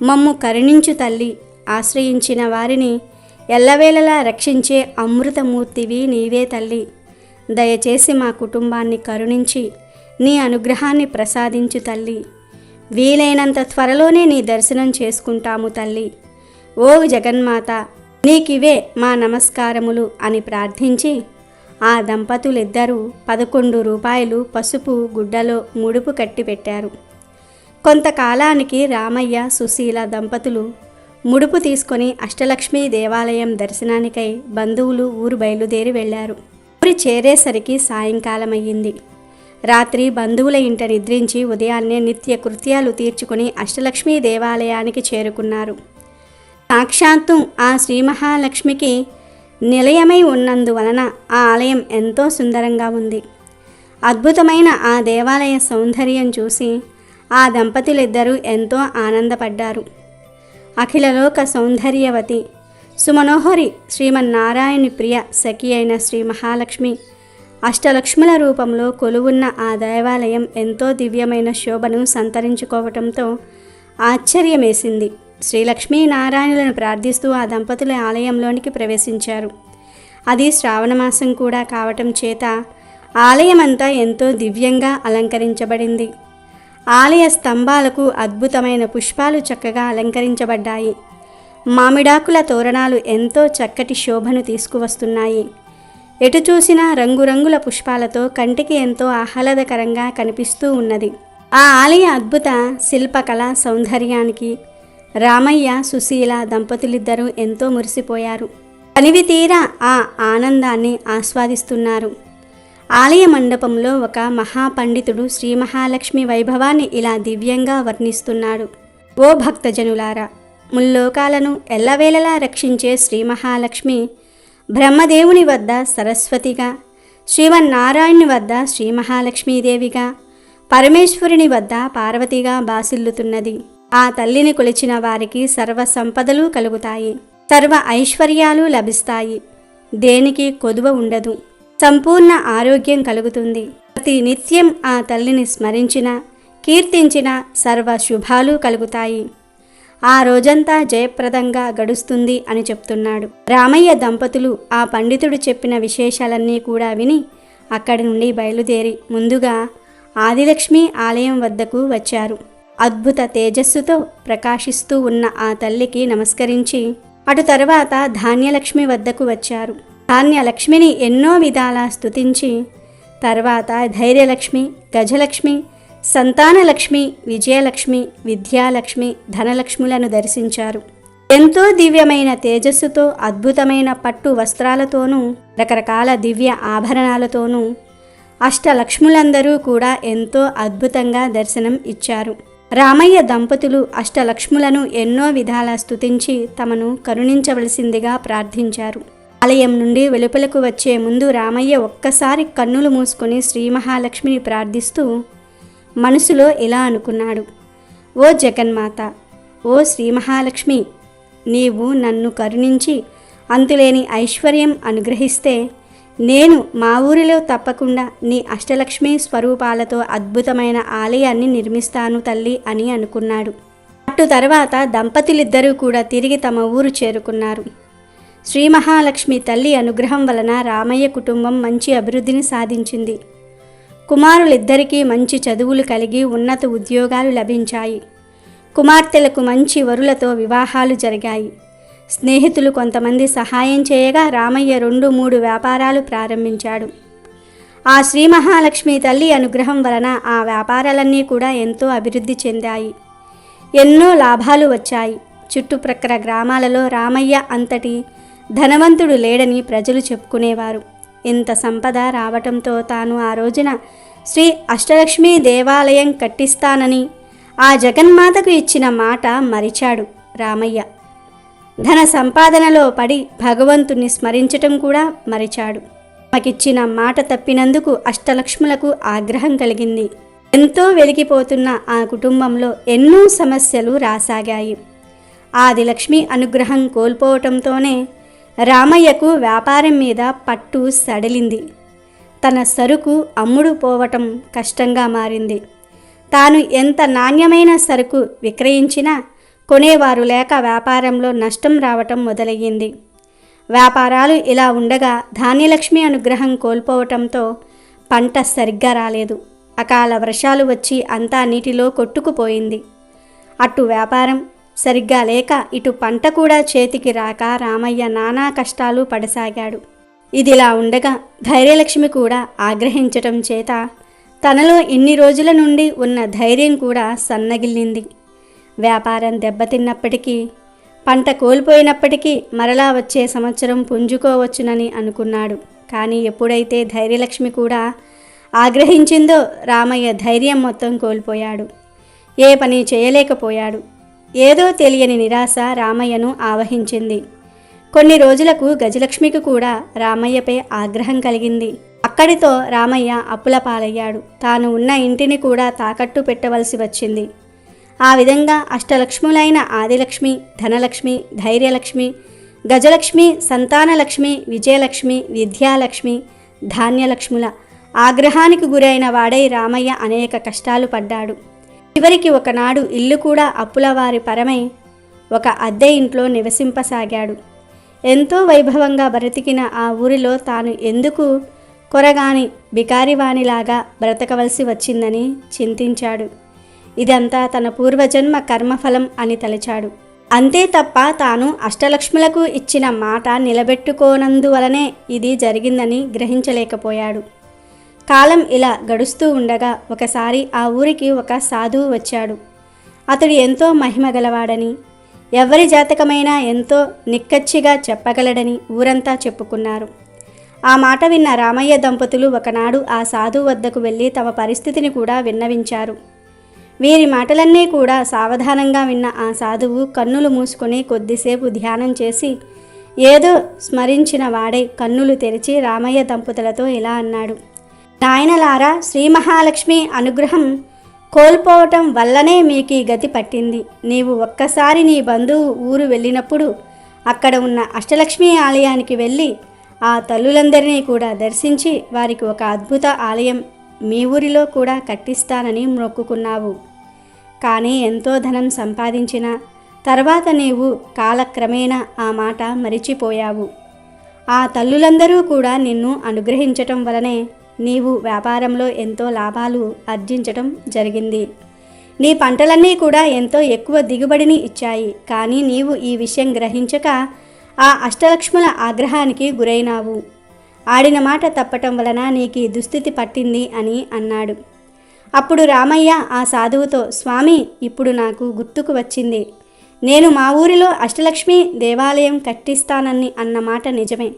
మమ్ము కరుణించు తల్లి. ఆశ్రయించిన వారిని ఎల్లవేళలా రక్షించే అమృతమూర్తివి నీవే తల్లి. దయచేసి మా కుటుంబాన్ని కరుణించి నీ అనుగ్రహాన్ని ప్రసాదించు తల్లి. వీలైనంత త్వరలోనే నీ దర్శనం చేసుకుంటాము తల్లి. ఓ జగన్మాత, నీకివే మా నమస్కారములు అని ప్రార్థించి ఆ దంపతులిద్దరూ 11 రూపాయలు పసుపు గుడ్డలో ముడుపు కట్టి పెట్టారు. కొంతకాలానికి రామయ్య, సుశీల దంపతులు ముడుపు తీసుకొని అష్టలక్ష్మీ దేవాలయం దర్శనానికై బంధువులు ఊరు బయలుదేరి వెళ్లారు. ఊరి చేరేసరికి సాయంకాలం అయ్యింది. రాత్రి బంధువుల ఇంట నిద్రించి ఉదయాన్నే నిత్య కృత్యాలు తీర్చుకుని అష్టలక్ష్మీ దేవాలయానికి చేరుకున్నారు. సాక్షాత్తు ఆ శ్రీ మహాలక్ష్మికి నిలయమై ఉన్నందువలన ఆ ఆలయం ఎంతో సుందరంగా ఉంది. అద్భుతమైన ఆ దేవాలయ సౌందర్యం చూసి ఆ దంపతులిద్దరూ ఎంతో ఆనందపడ్డారు. అఖిలలోక సౌందర్యవతి సుమనోహరి శ్రీమన్నారాయణి ప్రియ సఖి అయిన శ్రీ మహాలక్ష్మి అష్టలక్ష్ముల రూపంలో కొలువున్న ఆ దేవాలయం ఎంతో దివ్యమైన శోభను సంతరించుకోవటంతో ఆశ్చర్యమేసింది. శ్రీలక్ష్మీనారాయణులను ప్రార్థిస్తూ ఆ దంపతుల ఆలయంలోనికి ప్రవేశించారు. అది శ్రావణమాసం కూడా కావటం చేత ఆలయమంతా ఎంతో దివ్యంగా అలంకరించబడింది. ఆలయ స్తంభాలకు అద్భుతమైన పుష్పాలు చక్కగా అలంకరించబడ్డాయి. మామిడాకుల తోరణాలు ఎంతో చక్కటి శోభను తీసుకువస్తున్నాయి. ఎటు చూసినా రంగురంగుల పుష్పాలతో కంటికి ఎంతో ఆహ్లాదకరంగా కనిపిస్తూ ఉన్నది. ఆ ఆలయ అద్భుత శిల్పకళ సౌందర్యానికి రామయ్య, సుశీల దంపతులిద్దరూ ఎంతో మురిసిపోయారు. కనివి తీరా ఆ ఆనందాన్ని ఆస్వాదిస్తున్నారు. ఆలయ మండపంలో ఒక మహాపండితుడు శ్రీ మహాలక్ష్మి వైభవాన్ని ఇలా దివ్యంగా వర్ణిస్తున్నాడు. ఓ భక్తజనులారా, ముల్లోకాలను ఎల్లవేళలా రక్షించే శ్రీ మహాలక్ష్మి బ్రహ్మదేవుని వద్ద సరస్వతిగా, శ్రీమన్నారాయణుని వద్ద శ్రీ మహాలక్ష్మీదేవిగా, పరమేశ్వరుని వద్ద పార్వతిగా బాసిల్లుతున్నది. ఆ తల్లిని కొలిచిన వారికి సర్వ సంపదలు కలుగుతాయి, సర్వ ఐశ్వర్యాలు లభిస్తాయి, దేనికి కొదువ ఉండదు, సంపూర్ణ ఆరోగ్యం కలుగుతుంది. ప్రతి నిత్యం ఆ తల్లిని స్మరించిన, కీర్తించిన సర్వ శుభాలు కలుగుతాయి. ఆ రోజంతా జయప్రదంగా గడుస్తుంది అని చెప్తున్నాడు. రామయ్య దంపతులు ఆ పండితుడు చెప్పిన విశేషాలన్నీ కూడా విని అక్కడి నుండి బయలుదేరి ముందుగా ఆదిలక్ష్మి ఆలయం వద్దకు వచ్చారు. అద్భుత తేజస్సుతో ప్రకాశిస్తూ ఉన్న ఆ తల్లికి నమస్కరించి అటు తర్వాత ధాన్యలక్ష్మి వద్దకు వచ్చారు. ధాన్యలక్ష్మిని ఎన్నో విధాలా స్తుతించి తర్వాత ధైర్యలక్ష్మి, గజలక్ష్మి, సంతానలక్ష్మి, విజయలక్ష్మి, విద్యాలక్ష్మి, ధనలక్ష్ములను దర్శించారు. ఎంతో దివ్యమైన తేజస్సుతో అద్భుతమైన పట్టు వస్త్రాలతోనూ రకరకాల దివ్య ఆభరణాలతోనూ అష్టలక్ష్ములందరూ కూడా ఎంతో అద్భుతంగా దర్శనం ఇచ్చారు. రామయ్య దంపతులు అష్టలక్ష్ములను ఎన్నో విధాలా స్తుతించి తమను కరుణించవలసిందిగా ప్రార్థించారు. ఆలయం నుండి వెలుపలకు వచ్చే ముందు రామయ్య ఒక్కసారి కన్నులు మూసుకొని శ్రీ మహాలక్ష్మిని ప్రార్థిస్తూ మనసులో ఇలా అనుకున్నాడు. ఓ జగన్మాత, ఓ శ్రీ మహాలక్ష్మి, నీవు నన్ను కరుణించి అంతులేని ఐశ్వర్యం అనుగ్రహిస్తే నేను మా ఊరిలో తప్పకుండా నీ అష్టలక్ష్మి స్వరూపాలతో అద్భుతమైన ఆలయాన్ని నిర్మిస్తాను తల్లి అని అనుకున్నాడు. అటు తర్వాత దంపతులిద్దరూ కూడా తిరిగి తమ ఊరు చేరుకున్నారు. శ్రీ మహాలక్ష్మి తల్లి అనుగ్రహం వలన రామయ్య కుటుంబం మంచి అభివృద్ధిని సాధించింది. కుమారులిద్దరికీ మంచి చదువులు కలిగి ఉన్నత ఉద్యోగాలు లభించాయి. కుమార్తెలకు మంచి వరులతో వివాహాలు జరిగాయి. స్నేహితులు కొంతమంది సహాయం చేయగా రామయ్య 2-3 వ్యాపారాలు ప్రారంభించాడు. ఆ శ్రీ మహాలక్ష్మి తల్లి అనుగ్రహం వలన ఆ వ్యాపారాలన్నీ కూడా ఎంతో అభివృద్ధి చెందాయి. ఎన్నో లాభాలు వచ్చాయి. చుట్టుప్రక్కల గ్రామాలలో రామయ్య అంతటి ధనవంతుడు లేడని ప్రజలు చెప్పుకునేవారు. ఇంత సంపద రావటంతో తాను ఆ రోజున శ్రీ అష్టలక్ష్మి దేవాలయం కట్టిస్తానని ఆ జగన్మాతకు ఇచ్చిన మాట మరిచాడు రామయ్య. ధన సంపాదనలో పడి భగవంతుణ్ణి స్మరించటం కూడా మరిచాడు. తమకిచ్చిన మాట తప్పినందుకు అష్టలక్ష్ములకు ఆగ్రహం కలిగింది. ఎంతో వెలిగిపోతున్న ఆ కుటుంబంలో ఎన్నో సమస్యలు రాసాగాయి. ఆదిలక్ష్మి అనుగ్రహం కోల్పోవటంతోనే రామయ్యకు వ్యాపారం మీద పట్టు సడలింది. తన సరుకు అమ్ముడు పోవటం కష్టంగా మారింది. తాను ఎంత నాణ్యమైన సరుకు విక్రయించినా కొనేవారు లేక వ్యాపారంలో నష్టం రావటం మొదలయ్యింది. వ్యాపారాలు ఇలా ఉండగా ధాన్యలక్ష్మి అనుగ్రహం కోల్పోవటంతో పంట సరిగ్గా రాలేదు. అకాల వర్షాలు వచ్చి అంతా నీటిలో కొట్టుకుపోయింది. అటు వ్యాపారం సరిగ్గా లేక ఇటు పంట కూడా చేతికి రాక రామయ్య నానా కష్టాలు పడసాగాడు. ఇదిలా ఉండగా ధైర్యలక్ష్మి కూడా ఆగ్రహించటం చేత తనలో ఇన్ని రోజుల నుండి ఉన్న ధైర్యం కూడా సన్నగిల్లింది. వ్యాపారం దెబ్బతిన్నప్పటికీ, పంట కోల్పోయినప్పటికీ మరలా వచ్చే సంవత్సరం పుంజుకోవచ్చునని అనుకున్నాడు. కానీ ఎప్పుడైతే ధైర్యలక్ష్మి కూడా ఆగ్రహించిందో రామయ్య ధైర్యం మొత్తం కోల్పోయాడు. ఏ పని చేయలేకపోయాడు. ఏదో తెలియని నిరాశ రామయ్యను ఆవహించింది. కొన్ని రోజులకు గజలక్ష్మికి కూడా రామయ్యపై ఆగ్రహం కలిగింది. అక్కడితో రామయ్య అప్పుల పాలయ్యాడు. తాను ఉన్న ఇంటిని కూడా తాకట్టు పెట్టవలసి వచ్చింది. ఆ విధంగా అష్టలక్ష్ములైన ఆదిలక్ష్మి, ధనలక్ష్మి, ధైర్యలక్ష్మి, గజలక్ష్మి, సంతానలక్ష్మి, విజయలక్ష్మి, విద్యాలక్ష్మి, ధాన్యలక్ష్ముల ఆగ్రహానికి గురైన వాడై రామయ్య అనేక కష్టాలు పడ్డాడు. చివరికి ఒకనాడు ఇల్లు కూడా అప్పుల వారి పరమై ఒక అద్దె ఇంట్లో నివసింపసాగాడు. ఎంతో వైభవంగా బ్రతికిన ఆ ఊరిలో తాను ఎందుకు కొరగాని బికారివాణిలాగా బ్రతకవలసి వచ్చిందని చింతించాడు. ఇదంతా తన పూర్వజన్మ కర్మఫలం అని తలచాడు. అంతే తప్ప తాను అష్టలక్ష్ములకు ఇచ్చిన మాట నిలబెట్టుకోనందువలనే ఇది జరిగిందని గ్రహించలేకపోయాడు. కాలం ఇలా గడుస్తూ ఉండగా ఒకసారి ఆ ఊరికి ఒక సాధువు వచ్చాడు. అతడు ఎంతో మహిమగలవాడని, ఎవరి జాతకమైనా ఎంతో నిక్కచ్చిగా చెప్పగలడని ఊరంతా చెప్పుకున్నారు. ఆ మాట విన్న రామయ్య దంపతులు ఒకనాడు ఆ సాధువు వద్దకు వెళ్ళి తమ పరిస్థితిని కూడా విన్నవించారు. వీరి మాటలన్నీ కూడా సావధానంగా విన్న ఆ సాధువు కన్నులు మూసుకొని కొద్దిసేపు ధ్యానం చేసి ఏదో స్మరించిన వాడై కన్నులు తెరిచి రామయ్య దంపతులతో ఇలా అన్నాడు. నాయనలారా, శ్రీ మహాలక్ష్మి అనుగ్రహం కోల్పోవటం వల్లనే మీకు ఈ గతి పట్టింది. నీవు ఒక్కసారి నీ బంధువు ఊరు వెళ్ళినప్పుడు అక్కడ ఉన్న అష్టలక్ష్మి ఆలయానికి వెళ్ళి ఆ తల్లులందరినీ కూడా దర్శించి వారికి ఒక అద్భుత ఆలయం మీ ఊరిలో కూడా కట్టిస్తానని మొక్కుకున్నావు. కానీ ఎంతో ధనం సంపాదించిన తర్వాత నీవు కాలక్రమేణా ఆ మాట మరిచిపోయావు. ఆ తల్లులందరూ కూడా నిన్ను అనుగ్రహించటం వలనే నీవు వ్యాపారంలో ఎంతో లాభాలు ఆర్జించటం జరిగింది. నీ పంటలన్నీ కూడా ఎంతో ఎక్కువ దిగుబడిని ఇచ్చాయి. కానీ నీవు ఈ విషయం గ్రహించక ఆ అష్టలక్ష్ముల ఆగ్రహానికి గురైనావు. ఆడిన మాట తప్పటం వలన నీకు దుస్థితి పట్టింది అని అన్నాడు. అప్పుడు రామయ్య ఆ సాధువుతో, స్వామి, ఇప్పుడు నాకు గుర్తుకు వచ్చింది. నేను మా ఊరిలో అష్టలక్ష్మి దేవాలయం కట్టిస్తానని అన్నమాట నిజమే.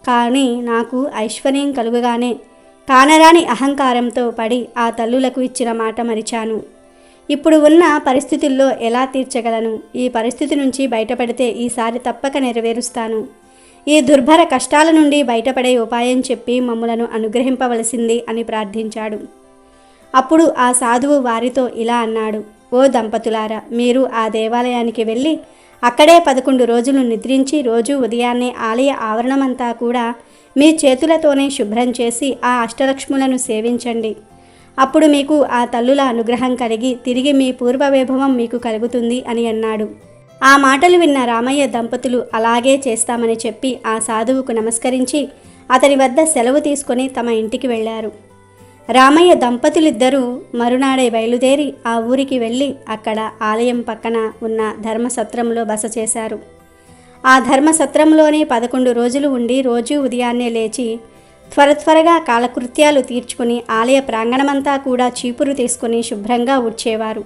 కానీ నాకు ఐశ్వర్యం కలుగగానే కానరాని అహంకారంతో పడి ఆ తల్లులకు ఇచ్చిన మాట మరిచాను. ఇప్పుడు ఉన్న పరిస్థితుల్లో ఎలా తీర్చగలను? ఈ పరిస్థితి నుంచి బయటపడితే ఈసారి తప్పక నెరవేరుస్తాను. ఈ దుర్భర కష్టాల నుండి బయటపడే ఉపాయం చెప్పి మమ్ములను అనుగ్రహింపవలసింది అని ప్రార్థించాడు. అప్పుడు ఆ సాధువు వారితో ఇలా అన్నాడు. ఓ దంపతులారా, మీరు ఆ దేవాలయానికి వెళ్ళి అక్కడే 11 రోజులు నిద్రించి రోజు ఉదయాన్నే ఆలయ ఆవరణమంతా కూడా మీ చేతులతోనే శుభ్రం చేసి ఆ అష్టలక్ష్ములను సేవించండి. అప్పుడు మీకు ఆ తల్లుల అనుగ్రహం కలిగి తిరిగి మీ పూర్వ వైభవం మీకు కలుగుతుంది అని అన్నాడు. ఆ మాటలు విన్న రామయ్య దంపతులు అలాగే చేస్తామని చెప్పి ఆ సాధువుకు నమస్కరించి అతని వద్ద సెలవు తీసుకొని తమ ఇంటికి వెళ్ళారు. రామయ్య దంపతులిద్దరూ మరునాడే బయలుదేరి ఆ ఊరికి వెళ్ళి అక్కడ ఆలయం పక్కన ఉన్న ధర్మసత్రంలో బస చేశారు. ఆ ధర్మసత్రంలోనే 11 రోజులు ఉండి రోజూ ఉదయాన్నే లేచి త్వరగా కాలకృత్యాలు తీర్చుకుని ఆలయ ప్రాంగణమంతా కూడా చీపురు తీసుకుని శుభ్రంగా ఊడ్చేవారు.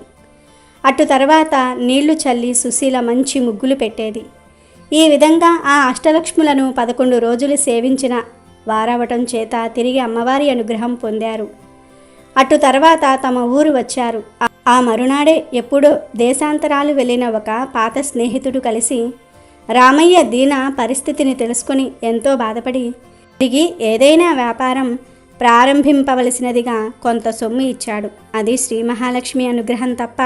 అటు తర్వాత నీళ్లు చల్లి సుశీల మంచి ముగ్గులు పెట్టేది. ఈ విధంగా ఆ అష్టలక్ష్ములను 11 రోజులు సేవించిన వారవటం చేత తిరిగి అమ్మవారి అనుగ్రహం పొందారు. అటు తర్వాత తమ ఊరు వచ్చారు. ఆ మరునాడే ఎప్పుడో దేశాంతరాలు వెళ్ళిన ఒక పాత స్నేహితుడు కలిసి రామయ్య దీన పరిస్థితిని తెలుసుకొని ఎంతో బాధపడి తిరిగి ఏదైనా వ్యాపారం ప్రారంభింపవలసినదిగా కొంత సొమ్ము ఇచ్చాడు. అది శ్రీ మహాలక్ష్మి అనుగ్రహం తప్ప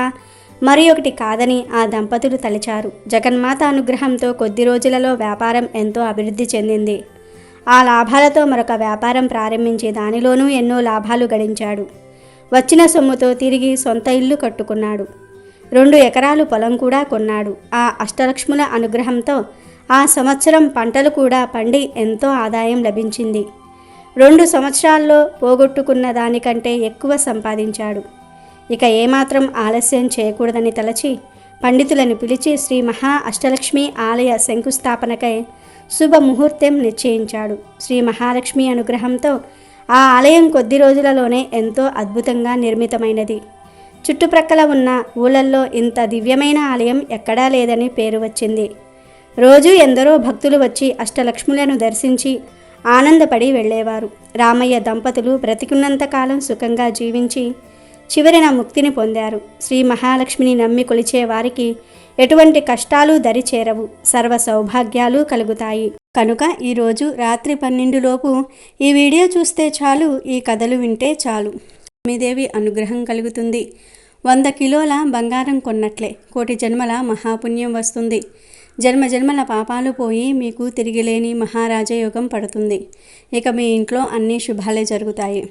మరి ఒకటి కాదని ఆ దంపతులు తలిచారు. జగన్మాత అనుగ్రహంతో కొద్ది రోజులలో వ్యాపారం ఎంతో అభివృద్ధి చెందింది. ఆ లాభాలతో మరొక వ్యాపారం ప్రారంభించి దానిలోనూ ఎన్నో లాభాలు గడించాడు. వచ్చిన సొమ్ముతో తిరిగి సొంత ఇల్లు కట్టుకున్నాడు. 2 ఎకరాలు పొలం కూడా కొన్నాడు. ఆ అష్టలక్ష్ముల అనుగ్రహంతో ఆ సంవత్సరం పంటలు కూడా పండి ఎంతో ఆదాయం లభించింది. 2 సంవత్సరాల్లో పోగొట్టుకున్న దానికంటే ఎక్కువ సంపాదించాడు. ఇక ఏమాత్రం ఆలస్యం చేయకూడదని తలచి పండితులను పిలిచి శ్రీ మహా అష్టలక్ష్మి ఆలయ శంకుస్థాపనకై శుభముహూర్తం నిశ్చయించాడు. శ్రీ మహాలక్ష్మి అనుగ్రహంతో ఆ ఆలయం కొద్ది రోజులలోనే ఎంతో అద్భుతంగా నిర్మితమైనది. చుట్టుప్రక్కల ఉన్న ఊళ్ళల్లో ఇంత దివ్యమైన ఆలయం ఎక్కడా లేదని పేరు వచ్చింది. రోజు ఎందరో భక్తులు వచ్చి అష్టలక్ష్ములను దర్శించి ఆనందపడి వెళ్ళేవారు. రామయ్య దంపతులు బ్రతికున్నంతకాలం సుఖంగా జీవించి చివరిన ముక్తిని పొందారు. శ్రీ మహాలక్ష్మిని నమ్మి కొలిచే వారికి ఎటువంటి కష్టాలు దరి చేరవు, సర్వ సౌభాగ్యాలు కలుగుతాయి. కనుక ఈరోజు రాత్రి 12 లోపు ఈ వీడియో చూస్తే చాలు, ఈ కథలు వింటే చాలు. లక్ష్మీదేవి అనుగ్రహం కలుగుతుంది. 100 కిలోల బంగారం కొన్నట్లే. కోటి జన్మల మహాపుణ్యం వస్తుంది. జన్మజన్మల పాపాలు పోయి మీకు తిరిగిలేని మహారాజయోగం పడుతుంది. ఇక మీ ఇంట్లో అన్ని శుభాలే జరుగుతాయి.